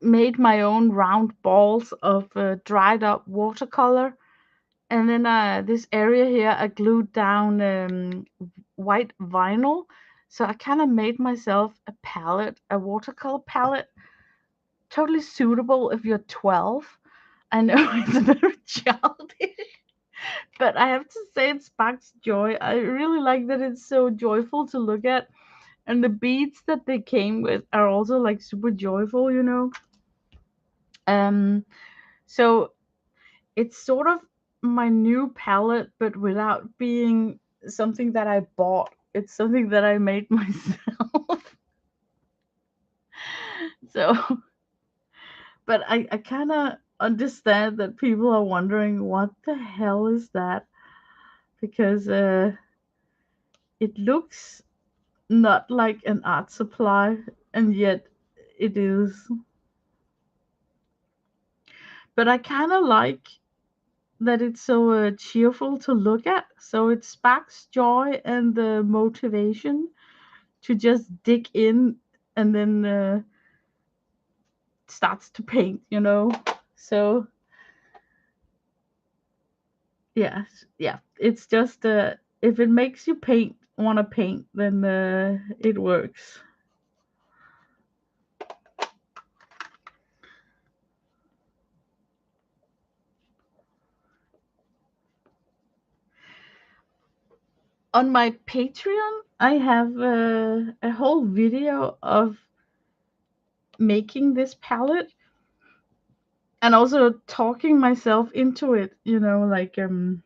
made my own round balls of dried up watercolor. And then this area here, I glued down white vinyl. So I kind of made myself a palette, a watercolor palette, totally suitable if you're 12. I know it's very childish, but I have to say it sparks joy. I really like that it's so joyful to look at. And the beads that they came with are also like super joyful. Um, so it's sort of my new palette, but without being something that I bought. It's something that I made myself. So, but I kind of understand that people are wondering what the hell is that, because it looks not like an art supply, and yet it is. But I kind of like that it's so cheerful to look at. So it sparks joy and the motivation to just dig in and then starts to paint. So yeah, yeah. It's just if it makes you want to paint, then it works. On my Patreon, I have a whole video of making this palette and also talking myself into it. Like I'm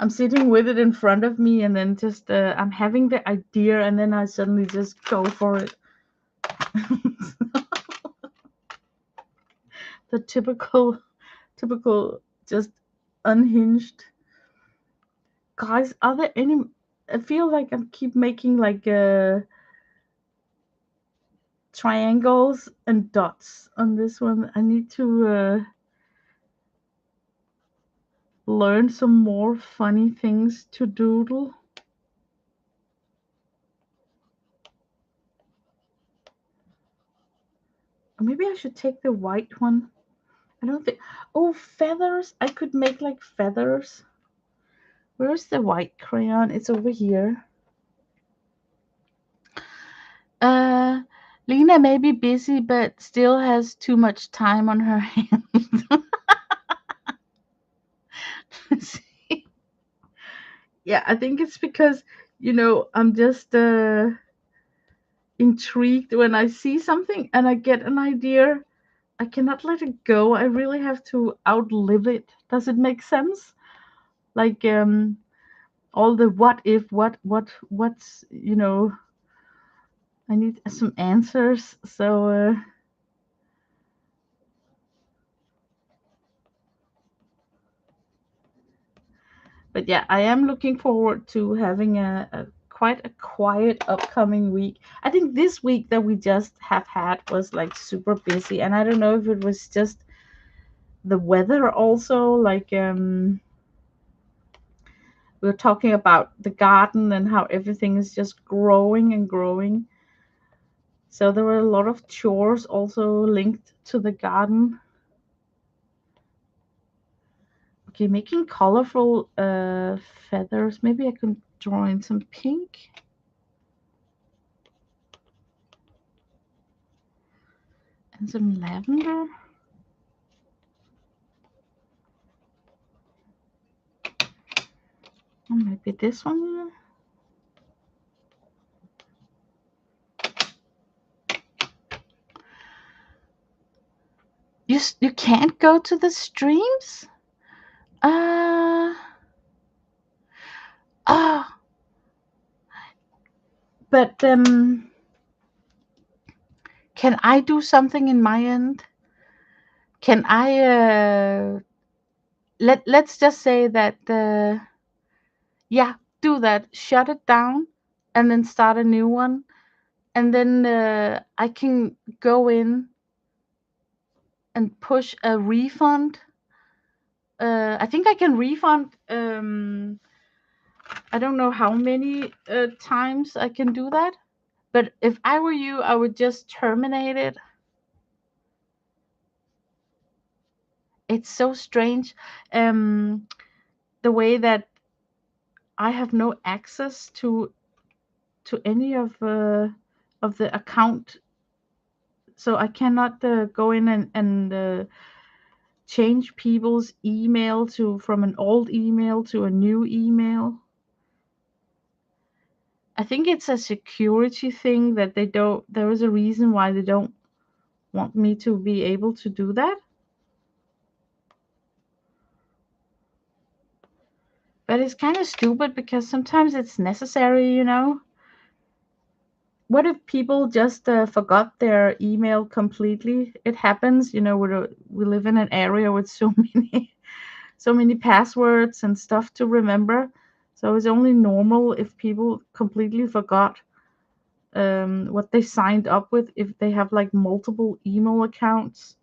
sitting with it in front of me, and then just I'm having the idea, and then I suddenly just go for it. The typical, just unhinged guys. Are there any? I feel like I keep making like triangles and dots on this one. I need to learn some more funny things to doodle. Or maybe I should take the white one. I don't think. Oh, feathers! I could make like feathers. Where's the white crayon? It's over here. Lena may be busy, but still has too much time on her hands. Yeah, I think it's because, I'm just intrigued when I see something and I get an idea. I cannot let it go. I really have to outlive it. Does it make sense? Like all the what if, what's, I need some answers. So, but yeah, I am looking forward to having a quite a quiet upcoming week. I think this week that we just have had was like super busy, and I don't know if it was just the weather also. Like we were talking about the garden and how everything is just growing and growing. So there were a lot of chores also linked to the garden. Okay, making colorful feathers. Maybe I can draw in some pink and some lavender. And maybe this one. You can't go to the streams? Uh ah, but can I do something in my end? Can I let's just say that yeah, do that. Shut it down and then start a new one. And then I can go in and push a refund. I think I can refund. I don't know how many times I can do that. But if I were you, I would just terminate it. It's so strange, um, the way that I have no access to any of the account, so I cannot go in and change people's email to from an old email to a new email. I think it's a security thing that they don't. There is a reason why they don't want me to be able to do that. But it's kind of stupid because sometimes it's necessary. What if people just forgot their email completely? It happens. We live in an area with so many so many passwords and stuff to remember. So it's only normal if people completely forgot what they signed up with if they have like multiple email accounts.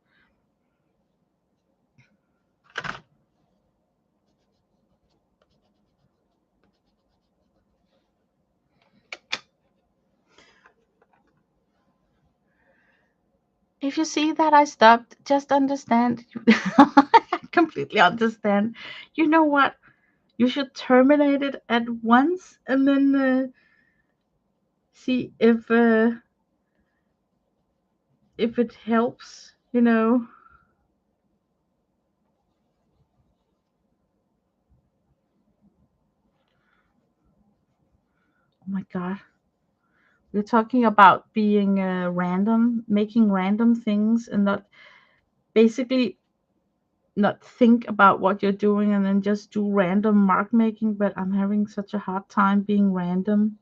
If you see that I stopped, just understand. I completely understand. You know what? You should terminate it at once and then see if it helps. Oh my god. We're talking about being random, making random things, and not basically not think about what you're doing and then just do random mark making. But I'm having such a hard time being random.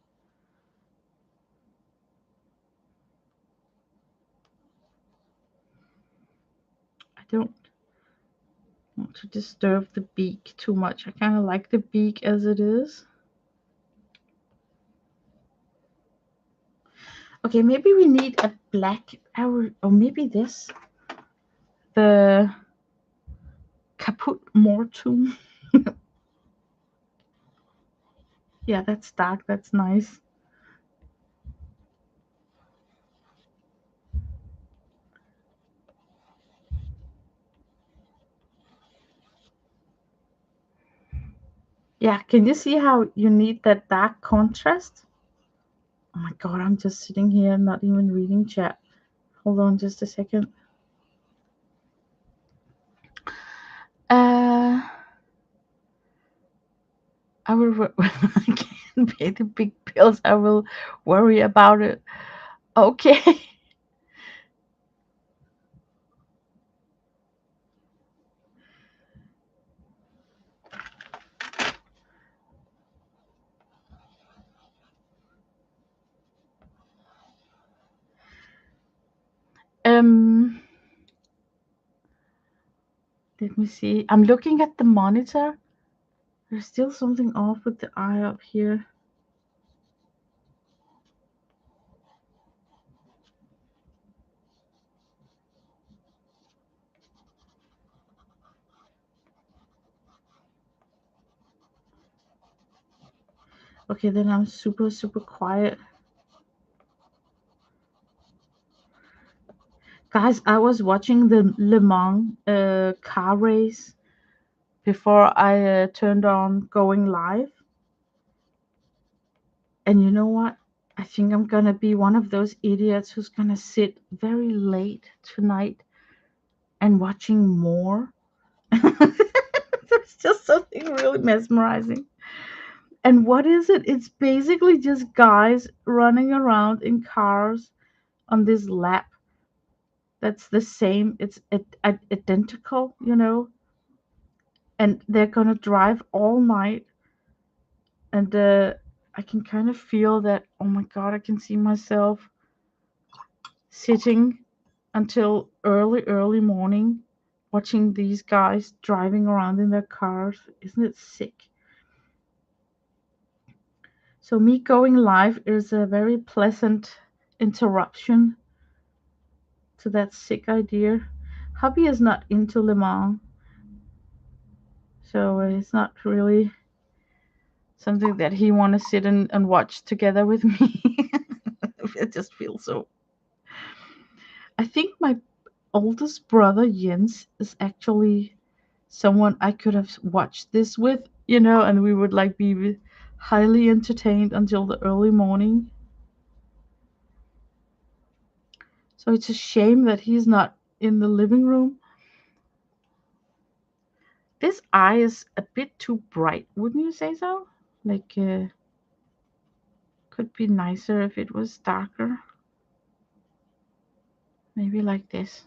I don't want to disturb the beak too much. I kind of like the beak as it is. Okay, maybe we need a black arrow, or maybe this, the caput mortuum. Yeah, that's dark. That's nice. Yeah, can you see how you need that dark contrast? Oh my god, I'm just sitting here not even reading chat. Hold on just a second. Uh, I will, when I can pay the big bills, I will worry about it. Okay. Um, Let me see. I'm looking at the monitor. There's still something off with the eye up here. Okay, then I'm super, super quiet. Guys, I was watching the Le Mans car race before I turned on going live. And you know what? I think I'm gonna be one of those idiots who's gonna sit very late tonight and watching more. There's just something really mesmerizing. And what is it? It's basically just guys running around in cars on this lap that's the same. It's identical, and they're gonna drive all night. And I can kind of feel that. Oh my god, I can see myself sitting until early, early morning watching these guys driving around in their cars. Isn't it sick? So, me going live is a very pleasant interruption to that sick idea. Hubby is not into Le Mans, so it's not really something that he want to sit and watch together with me. It just feels so. I think my oldest brother Jens is actually someone I could have watched this with, and we would like be highly entertained until the early morning. So it's a shame that he's not in the living room. This eye is a bit too bright, wouldn't you say so? Like, could be nicer if it was darker. Maybe like this.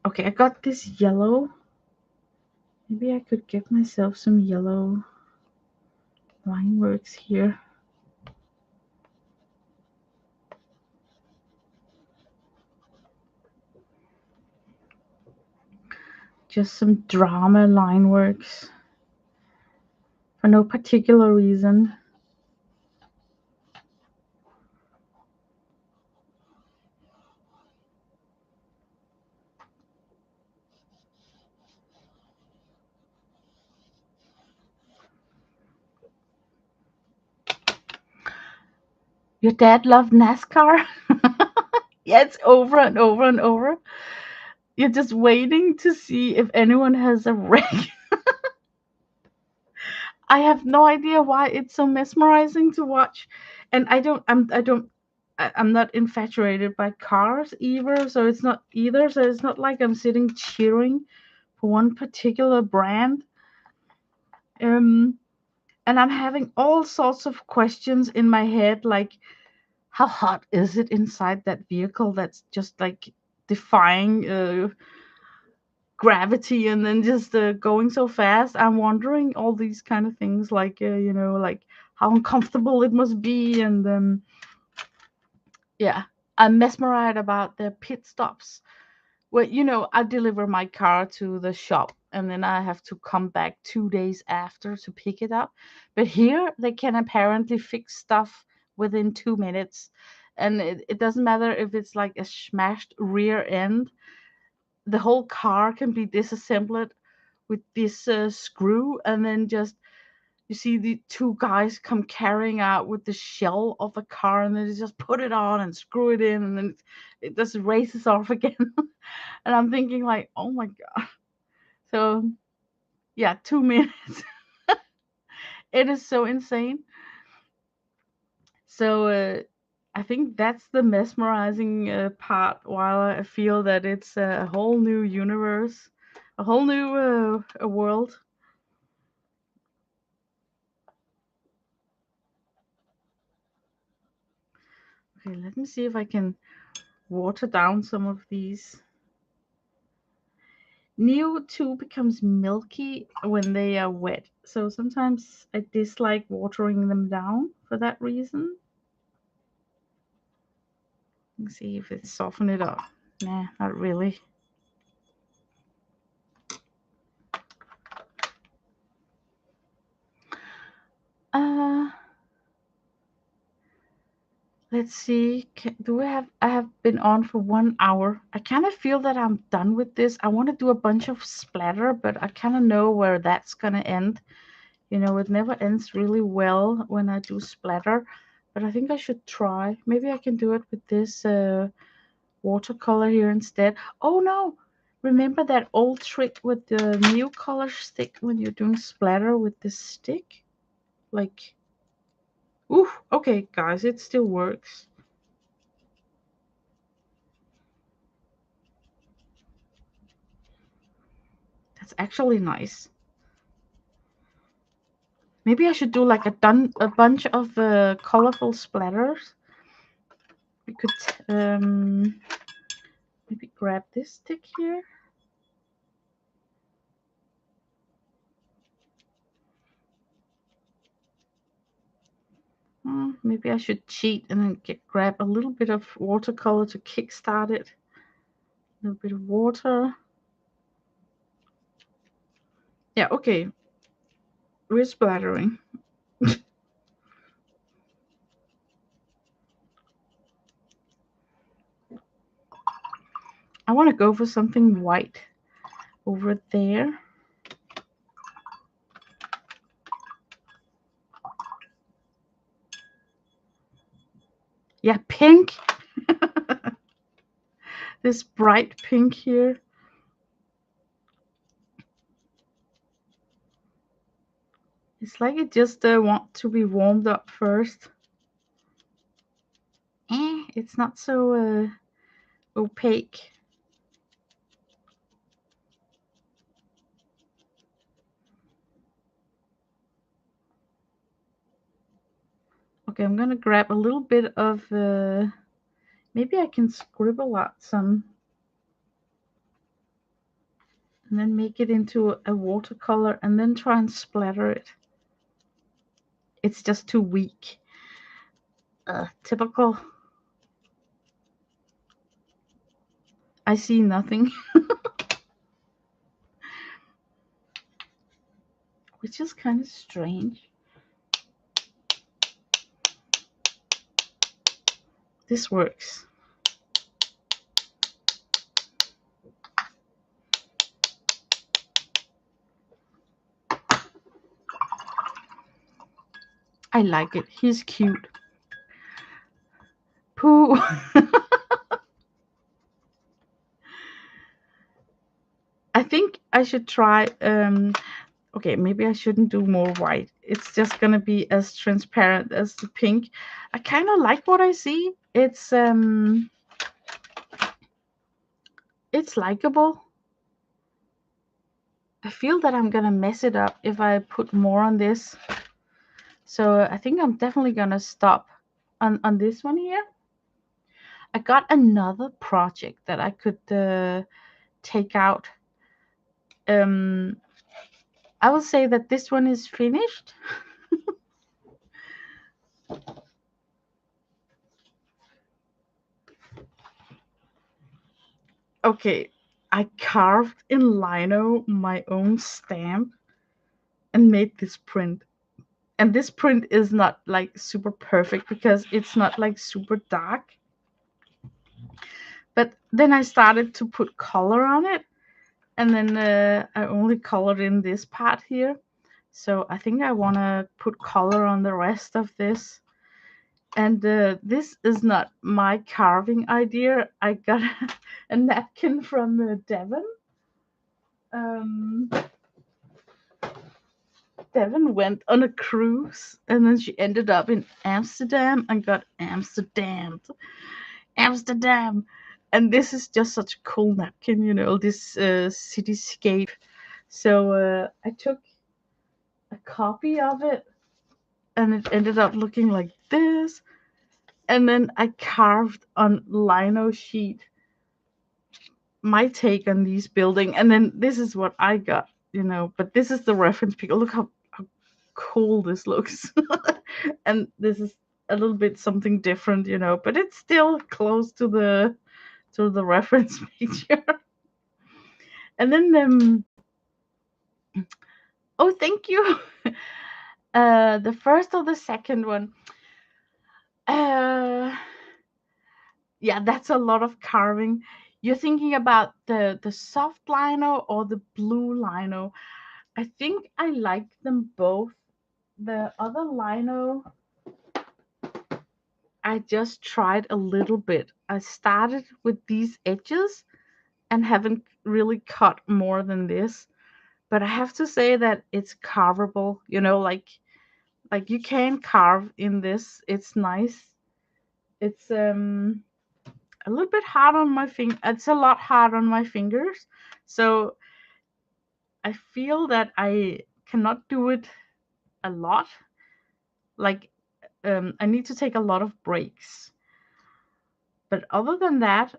Okay, I got this yellow. Maybe I could give myself some yellow line works here. Just some drama line works for no particular reason. Your dad loved NASCAR? Yeah, it's over and over and over. You're just waiting to see if anyone has a wreck. I have no idea why it's so mesmerizing to watch, and I'm not infatuated by cars either. So it's not either. So it's not like I'm sitting cheering for one particular brand. Um, and I'm having all sorts of questions in my head, like how hot is it inside that vehicle that's just like defying gravity and then just going so fast. I'm wondering all these kind of things, like like how uncomfortable it must be, and yeah, I'm mesmerized about their pit stops. Where I deliver my car to the shop and then I have to come back 2 days after to pick it up. But here they can apparently fix stuff within 2 minutes, and it doesn't matter if it's like a smashed rear end. The whole car can be disassembled with this screw and then just you see the two guys come carrying out with the shell of a car, and then they just put it on and screw it in, and then it just races off again. And I'm thinking like, oh my god. So yeah, 2 minutes. It is so insane. So I think that's the mesmerizing part. While I feel that it's a whole new universe, a whole new a world. Okay, let me see if I can water down some of these. Neo too becomes milky when they are wet, so sometimes I dislike watering them down for that reason. Let's see if it soften it up. Nah, not really. Uh, let's see. Do I have been on for 1 hour. I kind of feel that I'm done with this. I want to do a bunch of splatter, but I kind of know where that's gonna end. You know, it never ends really well when I do splatter, but I think I should try. Maybe I can do it with this watercolor here instead. Oh no! Remember that old trick with the new color stick when you're doing splatter with this stick? Like, ooh, okay, guys, it still works. That's actually nice. Maybe I should do like a bunch of colorful splatters. We could maybe grab this stick here. Maybe I should cheat and then grab a little bit of watercolor to kickstart it. A little bit of water. Yeah, okay. We're splattering. I want to go for something white over there. Yeah, pink. This bright pink here. It's like it just want to be warmed up first. It's not so opaque. Okay, I'm gonna grab a little bit of, maybe I can scribble out some and then make it into a watercolor and then try and splatter it. It's just too weak. Typical. I see nothing, which is kind of strange. This works. I like it. He's cute. Pooh. I think I should try. Okay, maybe I shouldn't do more white. It's just gonna be as transparent as the pink. I kind of like what I see. It's likable. I feel that I'm gonna mess it up if I put more on this. So I think I'm definitely gonna stop on this one here. I got another project that I could take out. Um, I will say that this one is finished. Okay, I carved in lino my own stamp and made this print. And this print is not like super perfect because it's not like super dark. But then I started to put color on it, and then I only colored in this part here. So I think I want to put color on the rest of this. And this is not my carving idea. I got a napkin from Devon. Um, Devon went on a cruise and then she ended up in Amsterdam and got Amsterdam. Amsterdam. And this is just such a cool napkin, this cityscape. So I took a copy of it and it ended up looking like this. And then I carved on lino sheet my take on these building. And then this is what I got, but this is the reference picture. Look how cool this looks. And this is a little bit something different, but it's still close to the reference picture. And then oh, thank you. The first or the second one. Uh yeah, that's a lot of carving. You're thinking about the soft lino or the blue lino. I think I like them both. The other lino, I just tried a little bit. I started with these edges and haven't really cut more than this. But I have to say that it's carvable, like you can carve in this. It's nice. It's a little bit hard on my finger. It's a lot hard on my fingers. So I feel that I cannot do it a lot. Like I need to take a lot of breaks. But other than that,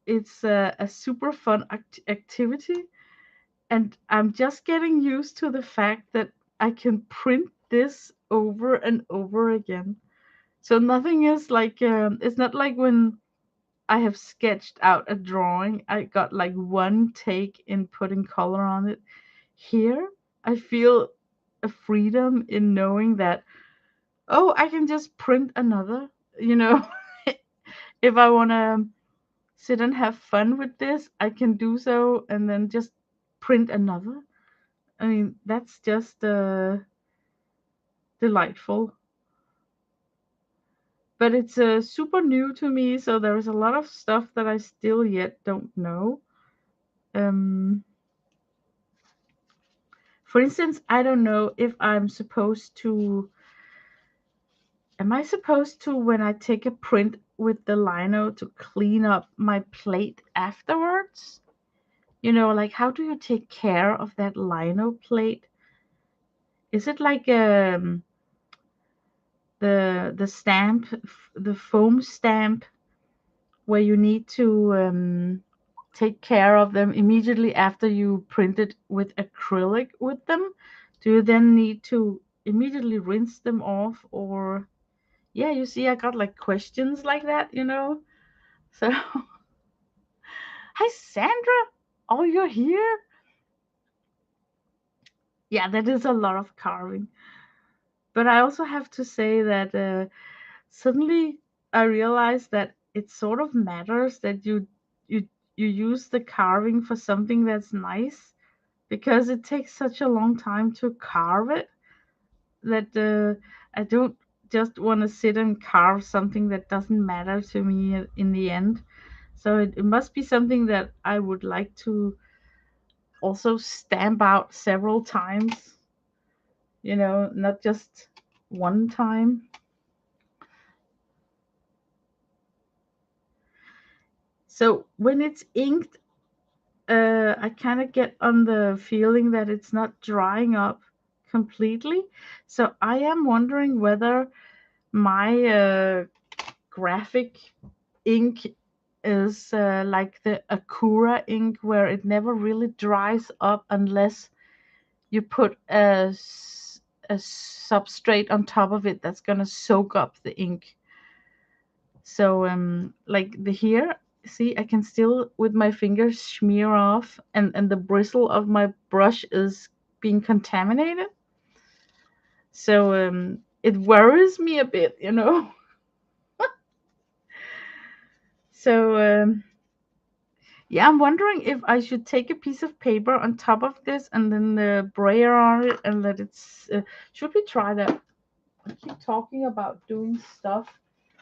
it's a super fun activity. And I'm just getting used to the fact that I can print this over and over again. So nothing is like, it's not like when I have sketched out a drawing, I got like one take in putting color on it. Here, I feel a freedom in knowing that, oh, I can just print another, you know, if I want to sit and have fun with this, I can do so and then just print another. I mean, that's just delightful. But it's super new to me, so there's a lot of stuff that I still yet don't know. Um, for instance, I don't know if I'm supposed to. Am I supposed to, when I take a print with the lino, to clean up my plate afterwards? Like how do you take care of that lino plate? Is it like the stamp, the foam stamp, where you need to take care of them immediately after you print it with acrylic with them? Do you then need to immediately rinse them off? Or, yeah, you see, I got like questions like that. So, hi, Sandra. Oh, you're here? Yeah, that is a lot of carving. But I also have to say that suddenly I realized that it sort of matters that you you use the carving for something that's nice, because it takes such a long time to carve it that I don't just want to sit and carve something that doesn't matter to me in the end. So it must be something that I would like to also stamp out several times, not just one time. So when it's inked, I kind of get on the feeling that it's not drying up completely. So I am wondering whether my graphic ink is like the Akura ink, where it never really dries up unless you put a substrate on top of it that's gonna soak up the ink. So like the here, see, I can still with my fingers smear off, and the bristle of my brush is being contaminated. So it worries me a bit. So Yeah, I'm wondering if I should take a piece of paper on top of this and then brayer on it and let it. Should we try that? I keep talking about doing stuff.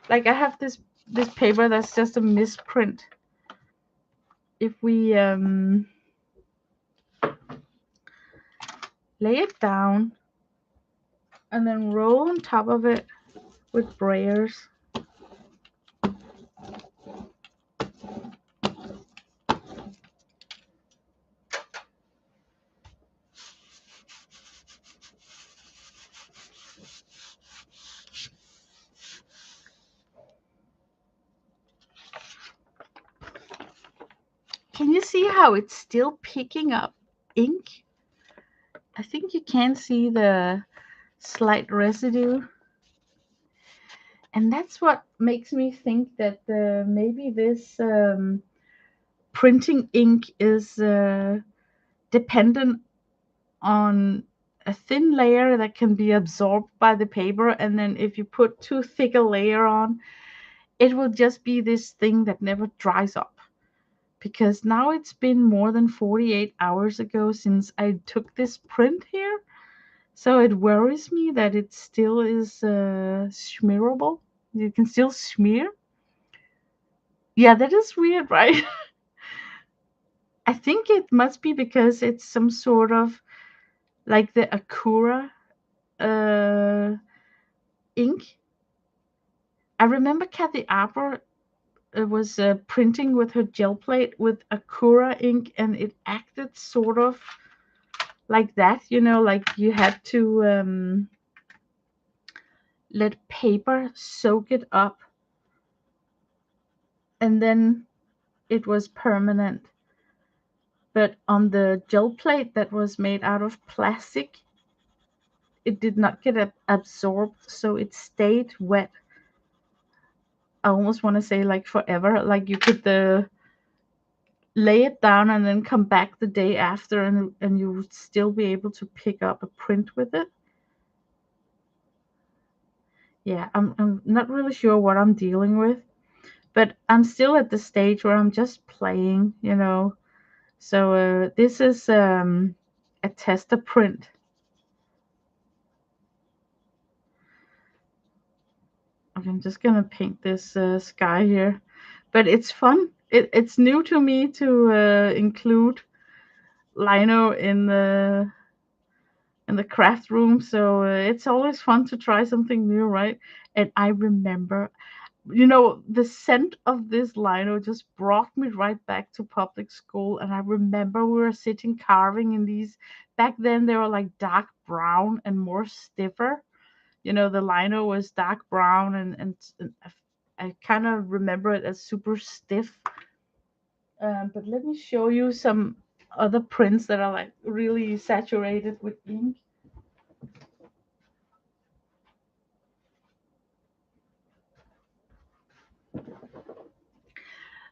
Like I have this paper that's just a misprint. If we lay it down and then roll on top of it with brayers. Can you see how it's still picking up ink? I think you can see the slight residue. And that's what makes me think that maybe this printing ink is dependent on a thin layer that can be absorbed by the paper. And then if you put too thick a layer on, it will just be this thing that never dries up. Because now it's been more than 48 hours ago since I took this print here. So it worries me that it still is smearable. You can still smear. Yeah, that is weird, right? I think it must be because it's some sort of like the Akura uh, ink. I remember Kathy Arbor was printing with her gel plate with Akura ink, and it acted sort of like that, like you had to let paper soak it up, and then it was permanent. But on the gel plate that was made out of plastic, it did not get absorbed, so it stayed wet. I almost want to say like forever. Like you could lay it down and then come back the day after, and you would still be able to pick up a print with it. Yeah, I'm not really sure what I'm dealing with, but I'm still at the stage where I'm just playing. So this is a tester print. Okay, I'm just gonna paint this sky here, but it's fun. It's new to me to include lino in the craft room, so it's always fun to try something new, right? And I remember, the scent of this lino just brought me right back to public school, and I remember we were sitting carving in these. Back then they were like dark brown and more stiffer. The lino was dark brown, and I kind of remember it as super stiff. But let me show you some other prints that are like really saturated with ink.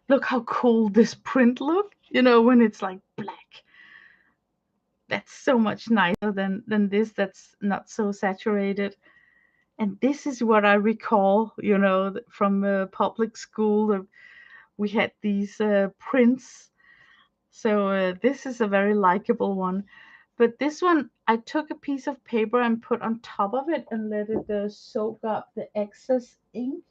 Look how cool this print look. When it's like black. That's so much nicer than this that's not so saturated. And this is what I recall, from public school. We had these prints. So this is a very likable one. But this one, I took a piece of paper and put on top of it and let it soak up the excess ink.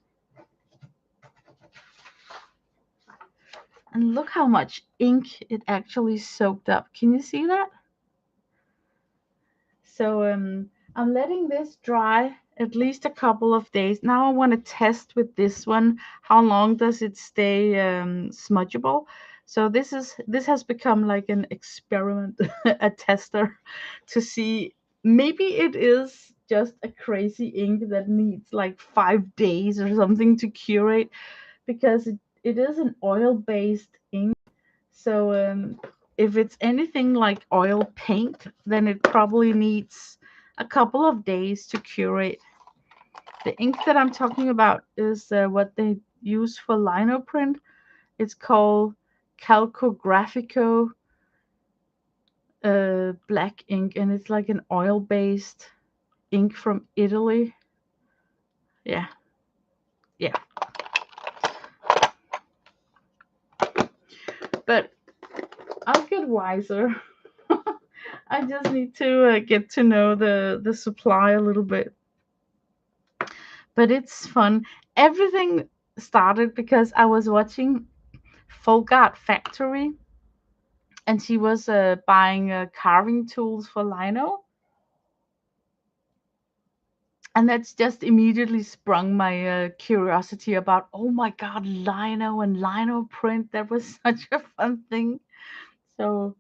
And look how much ink it actually soaked up. Can you see that? So I'm letting this dry at least a couple of days. Now I want to test with this one. How long does it stay smudgeable? So this has become like an experiment, a tester to see. Maybe it is just a crazy ink that needs like 5 days or something to curate, because it is an oil-based ink. So if it's anything like oil paint, then it probably needs a couple of days to curate. The ink that I'm talking about is what they use for lino print. It's called Calcographico black ink, and it's like an oil-based ink from Italy. Yeah, yeah. But I'll get wiser. I just need to get to know the supply a little bit. But it's fun. Everything started because I was watching Folgart Factory, and she was buying carving tools for lino, and that's just immediately sprung my curiosity about, oh my god, lino and lino print. That was such a fun thing. So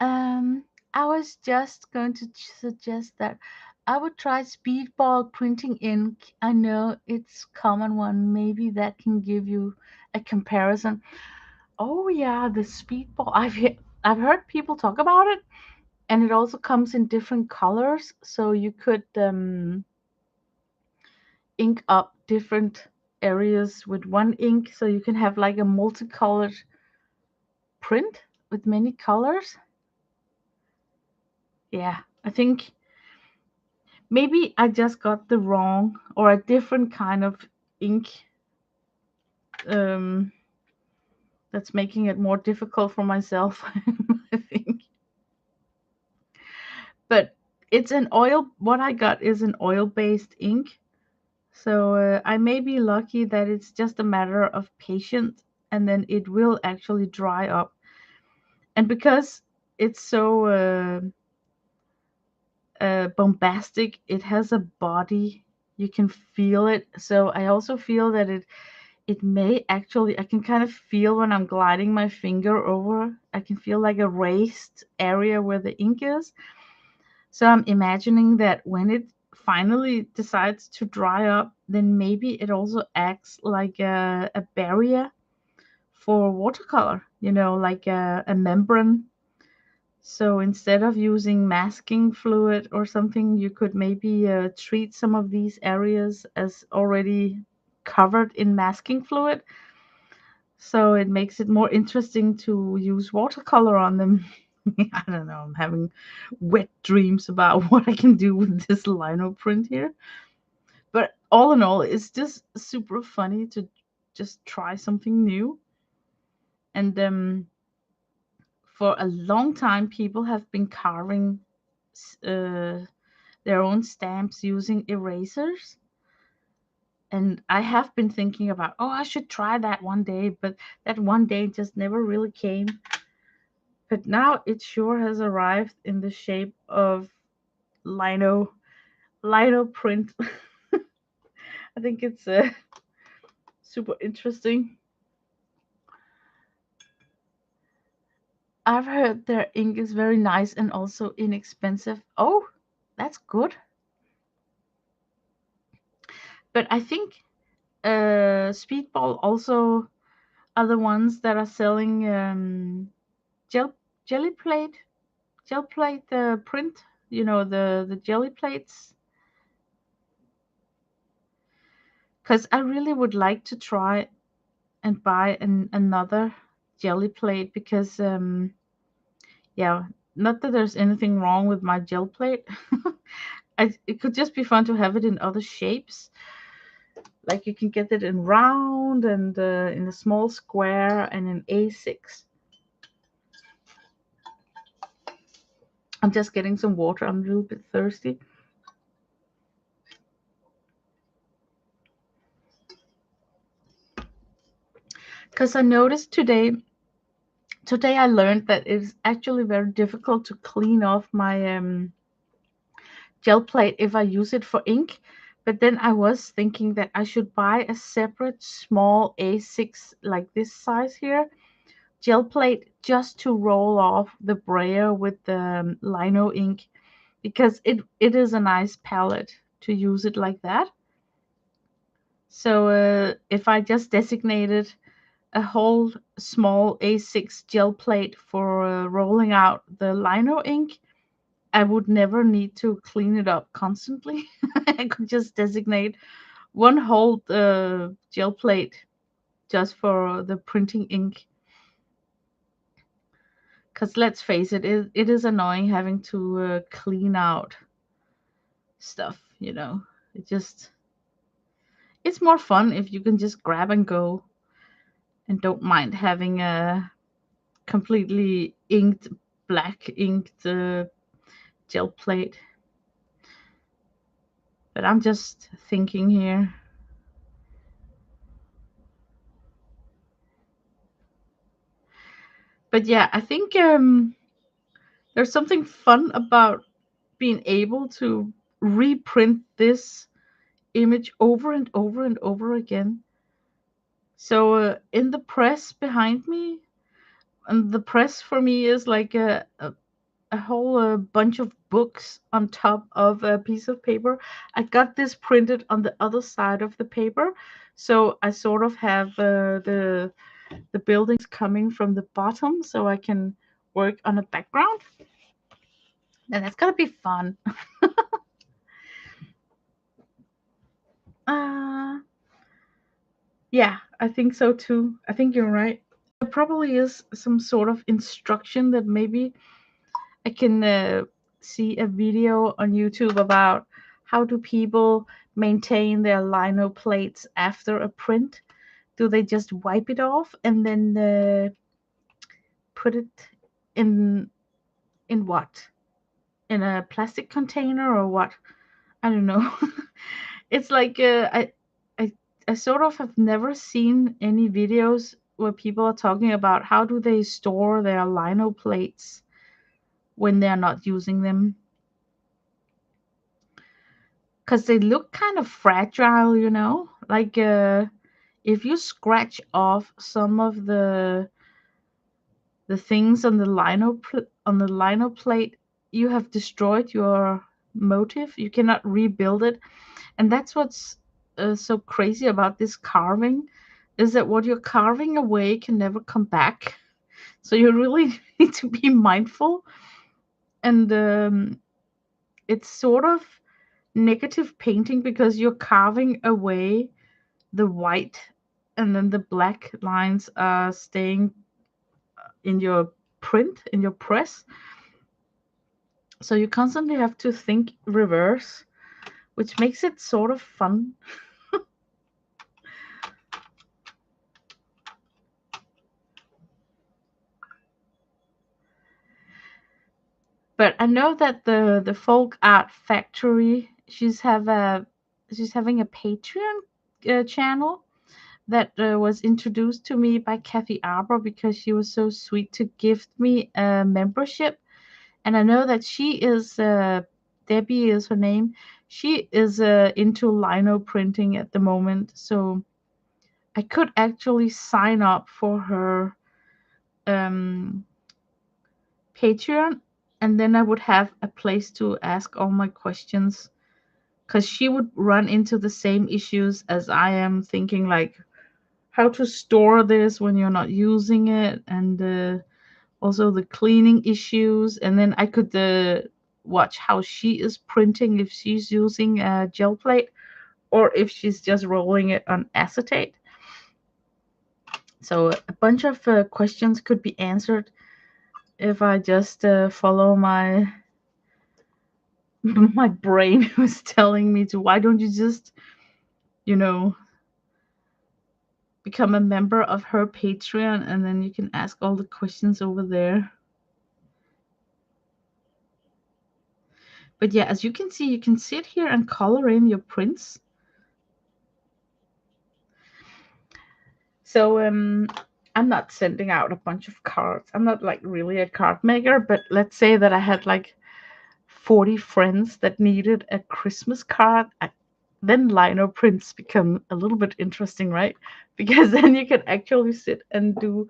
um I was just going to suggest that I would try speedball printing ink. I know it's common one, maybe that can give you a comparison. Oh yeah, the speedball, I've heard people talk about it, and it also comes in different colors, so you could ink up different areas with one ink, so you can have like a multicolored print with many colors. Yeah, I think maybe I just got the wrong or a different kind of ink, um, that's making it more difficult for myself. I think. But it's an oil. What I got is an oil-based ink, so I may be lucky that it's just a matter of patience, and then it will actually dry up. And because it's so bombastic, it has a body. You can feel it. So I also feel that it may actually, I can kind of feel when I'm gliding my finger over, I can feel like a raised area where the ink is. So I'm imagining that when it finally decides to dry up, then maybe it also acts like a barrier for watercolor, like a membrane. So instead of using masking fluid or something, you could maybe treat some of these areas as already covered in masking fluid. So it makes it more interesting to use watercolor on them. I don't know. I'm having wet dreams about what I can do with this lino print here. But all in all, it's just super funny to just try something new. And for a long time, people have been carving uh, their own stamps using erasers. And I have been thinking about, oh, I should try that one day, but that one day just never really came. But now it sure has arrived in the shape of lino lino print. I think it's super interesting. I've heard their ink is very nice and also inexpensive. Oh, that's good. But I think Speedball also are the ones that are selling gel jelly plate print. The jelly plates. Because I really would like to try and buy another jelly plate because yeah, not that there's anything wrong with my gel plate. It could just be fun to have it in other shapes. Like you can get it in round and in a small square and in A6. I'm just getting some water. I'm a little bit thirsty. Because I noticed today I learned that it's actually very difficult to clean off my gel plate if I use it for ink. But then I was thinking that I should buy a separate small A6, like this size here, gel plate, just to roll off the brayer with the lino ink, because it is a nice palette to use it like that. So if I just designated a whole small A6 gel plate for rolling out the lino ink, I would never need to clean it up constantly. I could just designate one whole gel plate just for the printing ink. Because let's face it, it is annoying having to clean out stuff. It just, it's more fun if you can just grab and go. and don't mind having a completely inked, black inked gel plate. But I'm just thinking here. But yeah, I think there's something fun about being able to reprint this image over and over and over again. So in the press behind me, and the press for me is like a whole bunch of books on top of a piece of paper. I got this printed on the other side of the paper, so I sort of have the buildings coming from the bottom, so I can work on a background, and that's gonna be fun. Uh, yeah, I think so too. I think you're right. There probably is some sort of instruction that maybe I can see a video on YouTube about how do people maintain their lino plates after a print. Do they just wipe it off and then put it in what? In a plastic container or what? I don't know. It's like I I sort of have never seen any videos where people are talking about how do they store their lino plates when they're not using them, because they look kind of fragile, you know? Like if you scratch off some of the things on the on the lino plate, you have destroyed your motif. You cannot rebuild it, and that's what's so crazy about this carving, is that what you're carving away can never come back. So you really need to be mindful, and it's sort of negative painting because you're carving away the white, and then the black lines are staying in your print, in your press. So you constantly have to think reverse, which makes it sort of fun. But I know that the folk art factory, she's having a Patreon channel that was introduced to me by Kathy Arbor because she was so sweet to gift me a membership. And I know that she is Debbie is her name. She is into lino printing at the moment, so I could actually sign up for her um, Patreon, and then I would have a place to ask all my questions. Because she would run into the same issues as I am, thinking like how to store this when you're not using it, and also the cleaning issues. And then I could watch how she is printing, if she's using a gel plate or if she's just rolling it on acetate. So a bunch of questions could be answered if I just follow my my brain who's telling me to, why don't you just, you know, become a member of her Patreon, and then you can ask all the questions over there. But yeah, as you can see, you can sit here and color in your prints. So I'm not sending out a bunch of cards. I'm not like really a card maker, but let's say that I had like 40 friends that needed a Christmas card. Then lino prints become a little bit interesting, right? Because then you can actually sit and do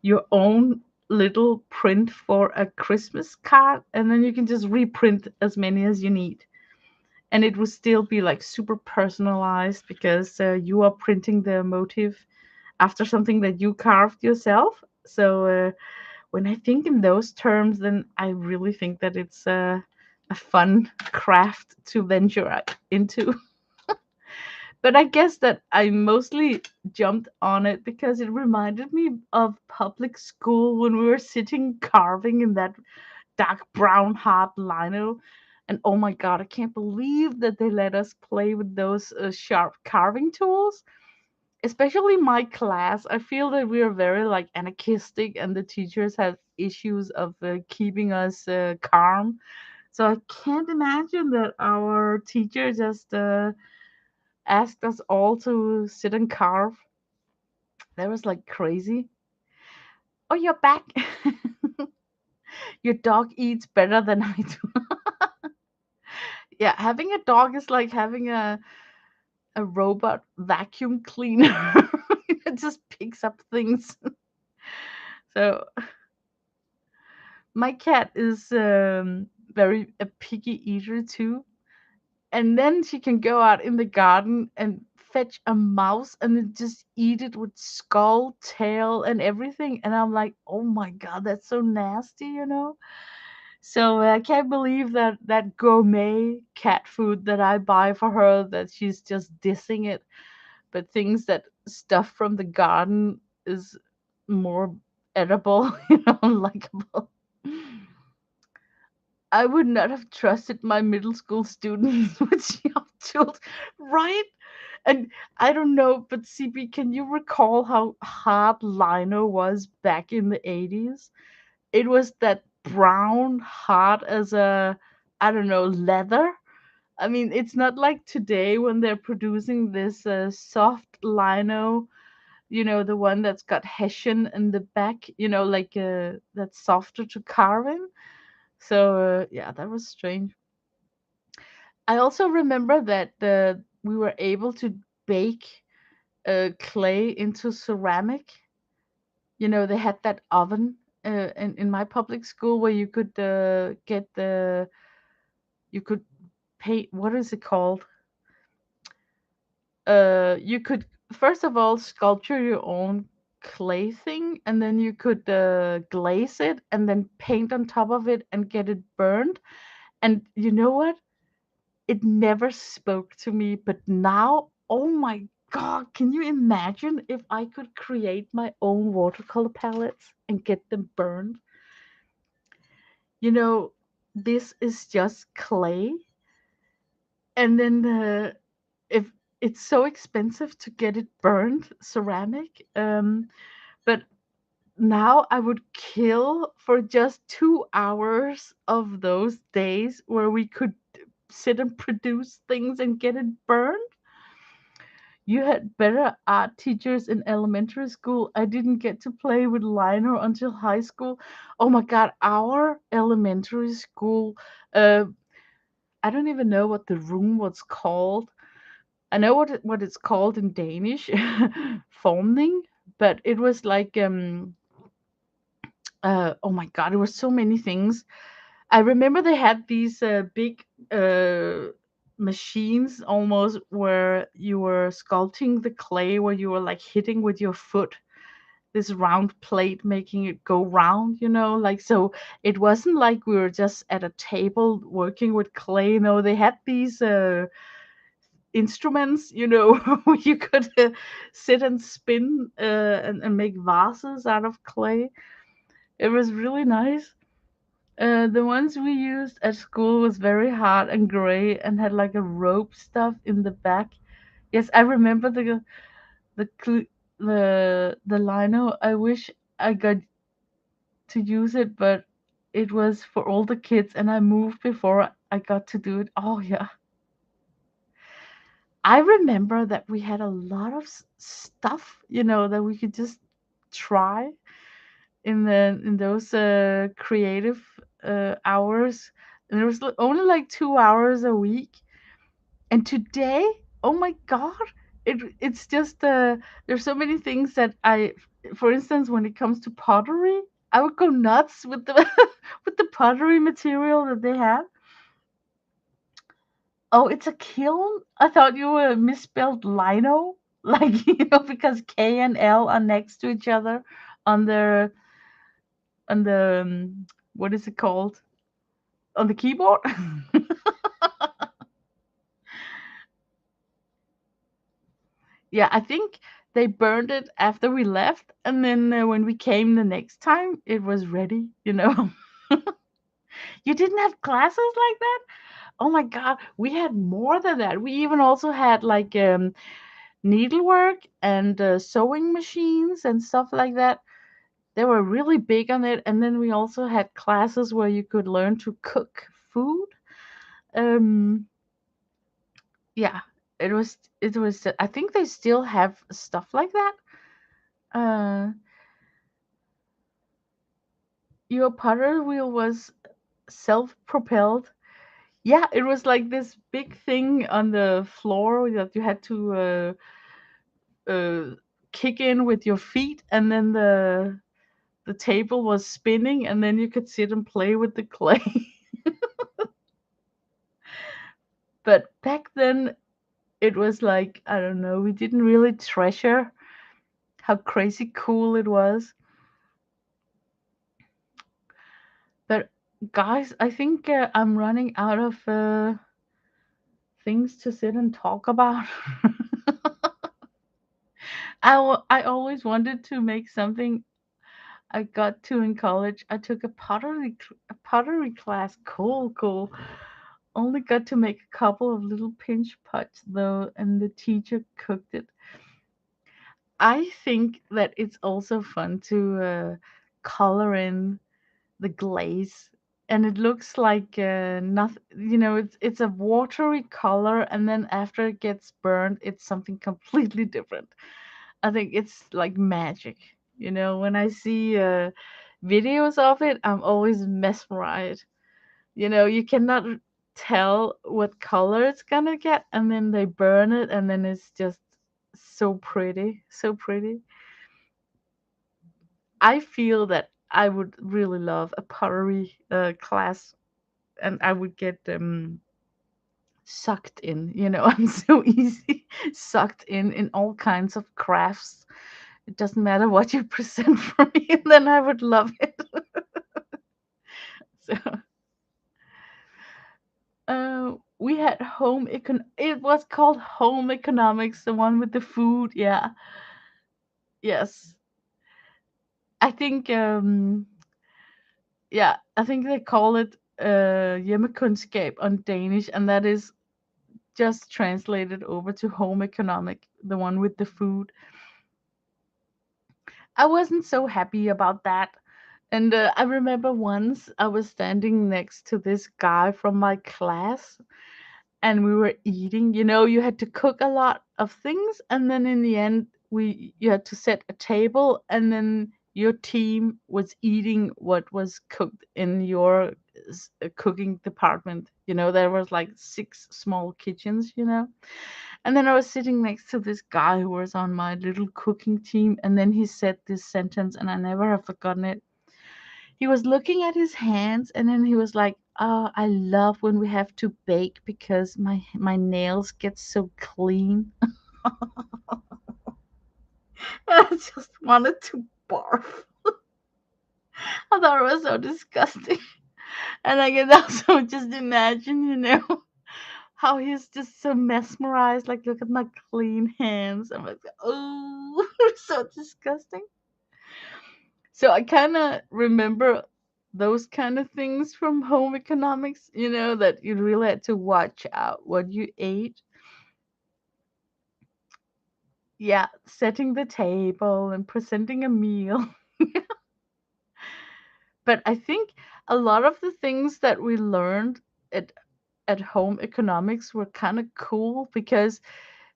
your own little print for a Christmas card, and then you can just reprint as many as you need. And it will still be like super personalized because you are printing the motif after something that you carved yourself. So when I think in those terms, then I really think that it's a fun craft to venture into. But I guess that I mostly jumped on it because it reminded me of public school when we were sitting carving in that dark brown hard lino. And oh my god, I can't believe that they let us play with those sharp carving tools. especially my class. I feel that we are very like anarchistic, and the teachers have issues of keeping us calm. So I can't imagine that our teacher just asked us all to sit and carve. That was like crazy. Oh, you're back. Your dog eats better than I do. Yeah, having a dog is like having a robot vacuum cleaner. It just picks up things. So my cat is very a picky eater too. And then she can go out in the garden and fetch a mouse and then just eat it with skull, tail, and everything. And I'm like, oh my god, that's so nasty, you know? So I can't believe that that gourmet cat food that I buy for her, that she's just dissing it. But things that stuff from the garden is more edible, likable. I would not have trusted my middle school students with young children, right? And I don't know, but CB, can you recall how hard lino was back in the 80s? It was that brown, hard as a, I don't know, leather. I mean, it's not like today when they're producing this soft lino, the one that's got hessian in the back, like that's softer to carve in. So, yeah, that was strange. I also remember that we were able to bake clay into ceramic. They had that oven in my public school where you could you could paint, what is it called? You could first of all sculpture your own clay thing, and then you could glaze it and then paint on top of it and get it burned. And you know what? It never spoke to me, but now, oh my god, can you imagine if I could create my own watercolor palettes and get them burned? You know, this is just clay, and then if it's so expensive to get it burned, ceramic. But now I would kill for just 2 hours of those days where we could sit and produce things and get it burned. You had better art teachers in elementary school. I didn't get to play with liner until high school. Oh my god, our elementary school, uh, I don't even know what the room was called. I know what it's called in Danish, formning, but it was like oh my god, there were so many things. I remember they had these big machines almost where you were sculpting the clay, where you were like hitting with your foot this round plate, making it go round, like, so it wasn't like we were just at a table working with clay. No, they had these instruments, where you could sit and spin and make vases out of clay. It was really nice. The ones we used at school was very hard and gray and had like a rope stuff in the back. Yes, I remember the cl- the lino. I wish I got to use it, but it was for all the kids, and I moved before I got to do it. Oh yeah, I remember that we had a lot of stuff, that we could just try in those creative hours. And there was only like 2 hours a week. And today, oh my god, it's just there's so many things that for instance, when it comes to pottery, I would go nuts with the with the pottery material that they have. Oh, it's a kiln. I thought you were misspelled lino, like, because K and L are next to each other on the what is it called, on the keyboard. Yeah, I think they burned it after we left, and then when we came the next time, it was ready. You didn't have classes like that? Oh my god, we had more than that. We even also had like needlework and sewing machines and stuff like that. They were really big on it. And then we also had classes where you could learn to cook food. Um, yeah, it was. I think they still have stuff like that. Uh, your putter wheel was self-propelled. Yeah, it was like this big thing on the floor that you had to uh, kick in with your feet, and then the table was spinning, and then you could sit and play with the clay. But back then, it was like, I don't know, we didn't really treasure how crazy cool it was. But guys, I think I'm running out of things to sit and talk about. I always wanted to make something. I got to in college. I took a pottery class. Cool, cool. Only got to make a couple of little pinch pots though, and the teacher cooked it. I think that it's also fun to color in the glaze, and it looks like nothing. It's a watery color, and then after it gets burned, it's something completely different. I think it's like magic. When I see videos of it, I'm always mesmerized. You cannot tell what color it's gonna get, and then they burn it, and then it's just so pretty, so pretty. I feel that I would really love a pottery class, and I would get sucked in. I'm so easy sucked in all kinds of crafts. It doesn't matter what you present for me, and then I would love it. So, we had It was called home economics, the one with the food. Yeah, yes. I think yeah, I think they call it hjemmekunskab on Danish, and that is just translated over to home economic, the one with the food. I wasn't so happy about that. And I remember once I was standing next to this guy from my class, and we were eating. You had to cook a lot of things, and then in the end, you had to set a table, and then your team was eating what was cooked in your cooking department. There was like six small kitchens. And then I was sitting next to this guy who was on my little cooking team, and then he said this sentence, and I never have forgotten it. He was looking at his hands, and then he was like, "Oh, I love when we have to bake because my nails get so clean." I just wanted to barf. I thought it was so disgusting. And I can also just imagine, how he's just so mesmerized. Like, look at my clean hands. I'm like, oh, so disgusting. So I kind of remember those kind of things from home economics, that you really had to watch out what you ate. Yeah, setting the table and presenting a meal. But I think a lot of the things that we learned at at home economics were kind of cool because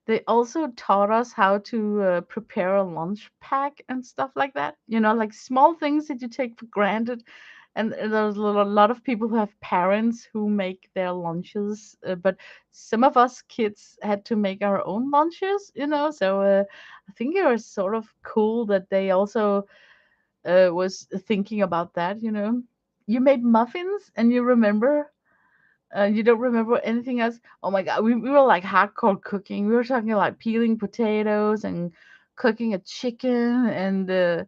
they also taught us how to prepare a lunch pack and stuff like that. Like small things that you take for granted. And there's a lot of people who have parents who make their lunches, but some of us kids had to make our own lunches. So I think it was sort of cool that they also was thinking about that. You made muffins, and you don't remember anything else? Oh my God, we were like hardcore cooking. We were talking like peeling potatoes and cooking a chicken, and I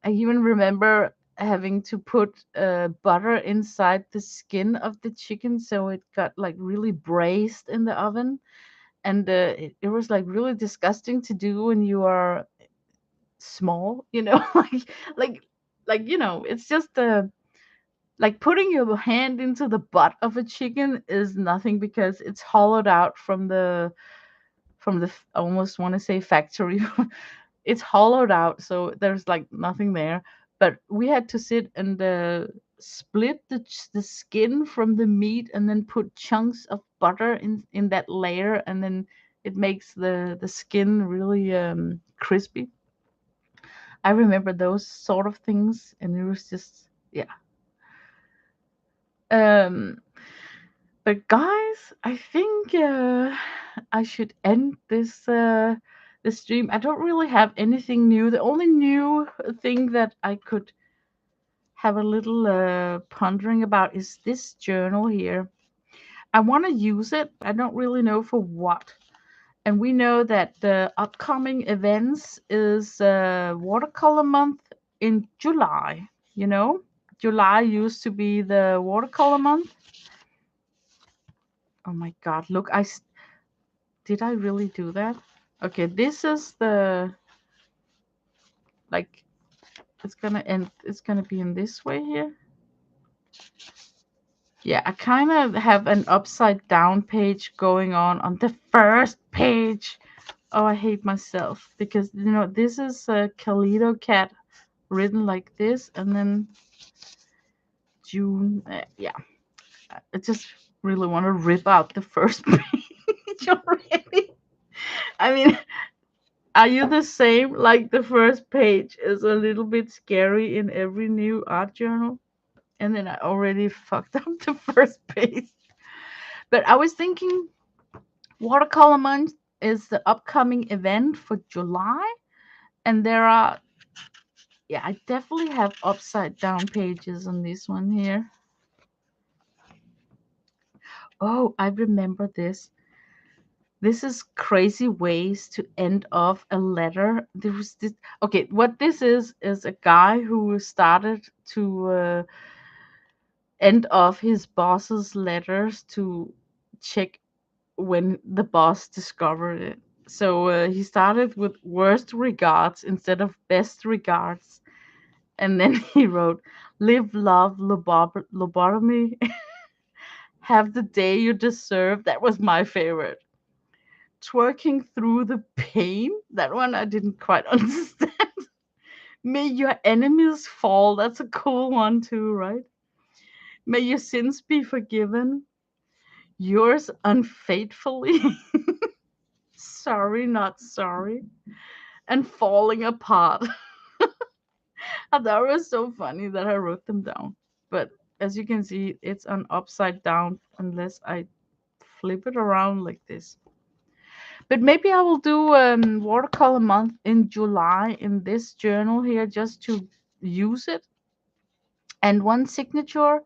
even remember having to put butter inside the skin of the chicken so it got like really braised in the oven, and it was like really disgusting to do when you are small, like it's just like putting your hand into the butt of a chicken is nothing because it's hollowed out from from the I almost want to say factory. It's hollowed out, so there's like nothing there. But we had to sit and split the skin from the meat, and then put chunks of butter in that layer, and then it makes the skin really crispy. I remember those sort of things, and it was just yeah. Um, but guys, I think I should end this stream. I don't really have anything new. The only new thing that I could have a little pondering about is this journal here. I want to use it. I don't really know for what. And we know that the upcoming events is watercolor month in July. You know, July used to be the watercolor month. Oh my God! Look, did I really do that? Okay, this is the like it's gonna end. It's gonna be in this way here. Yeah, I kind of have an upside down page going on the first page. Oh, I hate myself because this is a Calido cat written like this, and then June. Yeah, I just really want to rip out the first page already. I mean, are you the same? Like the first page is a little bit scary in every new art journal, and then I already fucked up the first page. But I was thinking Watercolor Month is the upcoming event for July, and there are, yeah, I definitely have upside down pages on this one here. Oh, I remember this. This is crazy ways to end off a letter. There was this. Okay, what this is a guy who started to end off his boss's letters to check when the boss discovered it. So he started with worst regards instead of best regards. And then he wrote, live, love, lobotomy, have the day you deserve. That was my favorite. Twerking through the pain. That one I didn't quite understand. May your enemies fall. That's a cool one too, right? May your sins be forgiven. Yours unfaithfully. Sorry, not sorry. And falling apart. I thought it was so funny that I wrote them down. But as you can see, it's an upside down unless I flip it around like this. But maybe I will do watercolor month in July in this journal here just to use it. And one signature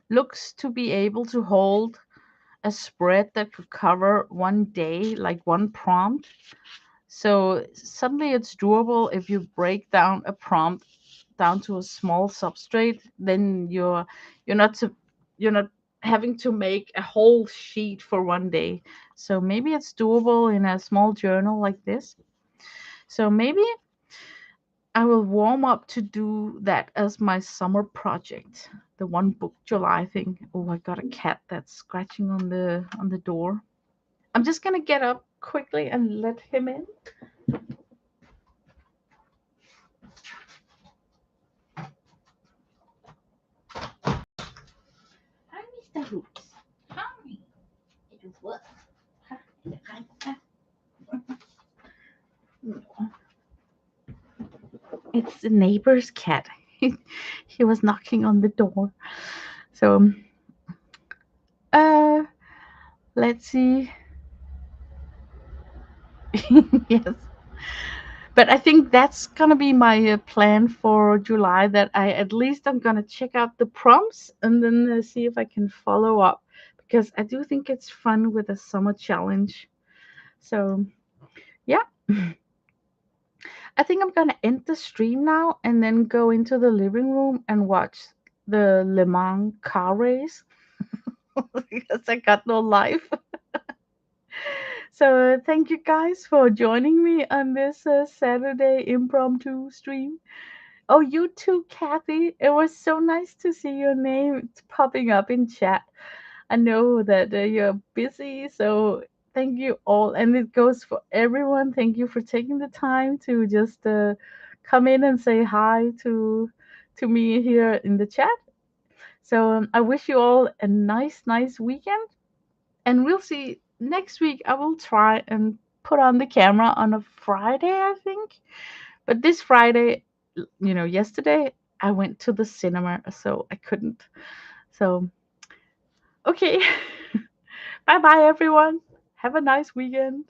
looks to be able to hold a spread that could cover one day, like one prompt. So suddenly it's doable if you break down a prompt down to a small substrate, then you're not to, you're not having to make a whole sheet for one day. So maybe it's doable in a small journal like this. So maybe I will warm up to do that as my summer project. The one book July thing. Oh, I got a cat that's scratching on the door. I'm just gonna get up quickly and let him in. Hi, Mr. Hoops. Hi. It is what? It's the neighbor's cat. He was knocking on the door. So, uh, let's see. Yes. But I think that's gonna be my plan for July. That I at least I'm gonna check out the prompts and then see if I can follow up because I do think it's fun with a summer challenge. So yeah, I think I'm gonna end the stream now and then go into the living room and watch the Le Mans car race because I got no life. So thank you guys for joining me on this Saturday impromptu stream. Oh, you too, Kathy. It was so nice to see your name popping up in chat. I know that you're busy, so Thank you all, and it goes for everyone. Thank you for taking the time to just come in and say hi to me here in the chat. So I wish you all a nice weekend, and we'll see next week. I will try and put on the camera on a Friday, I think. But this Friday, yesterday I went to the cinema, so I couldn't. So okay, bye bye everyone. Have a nice weekend.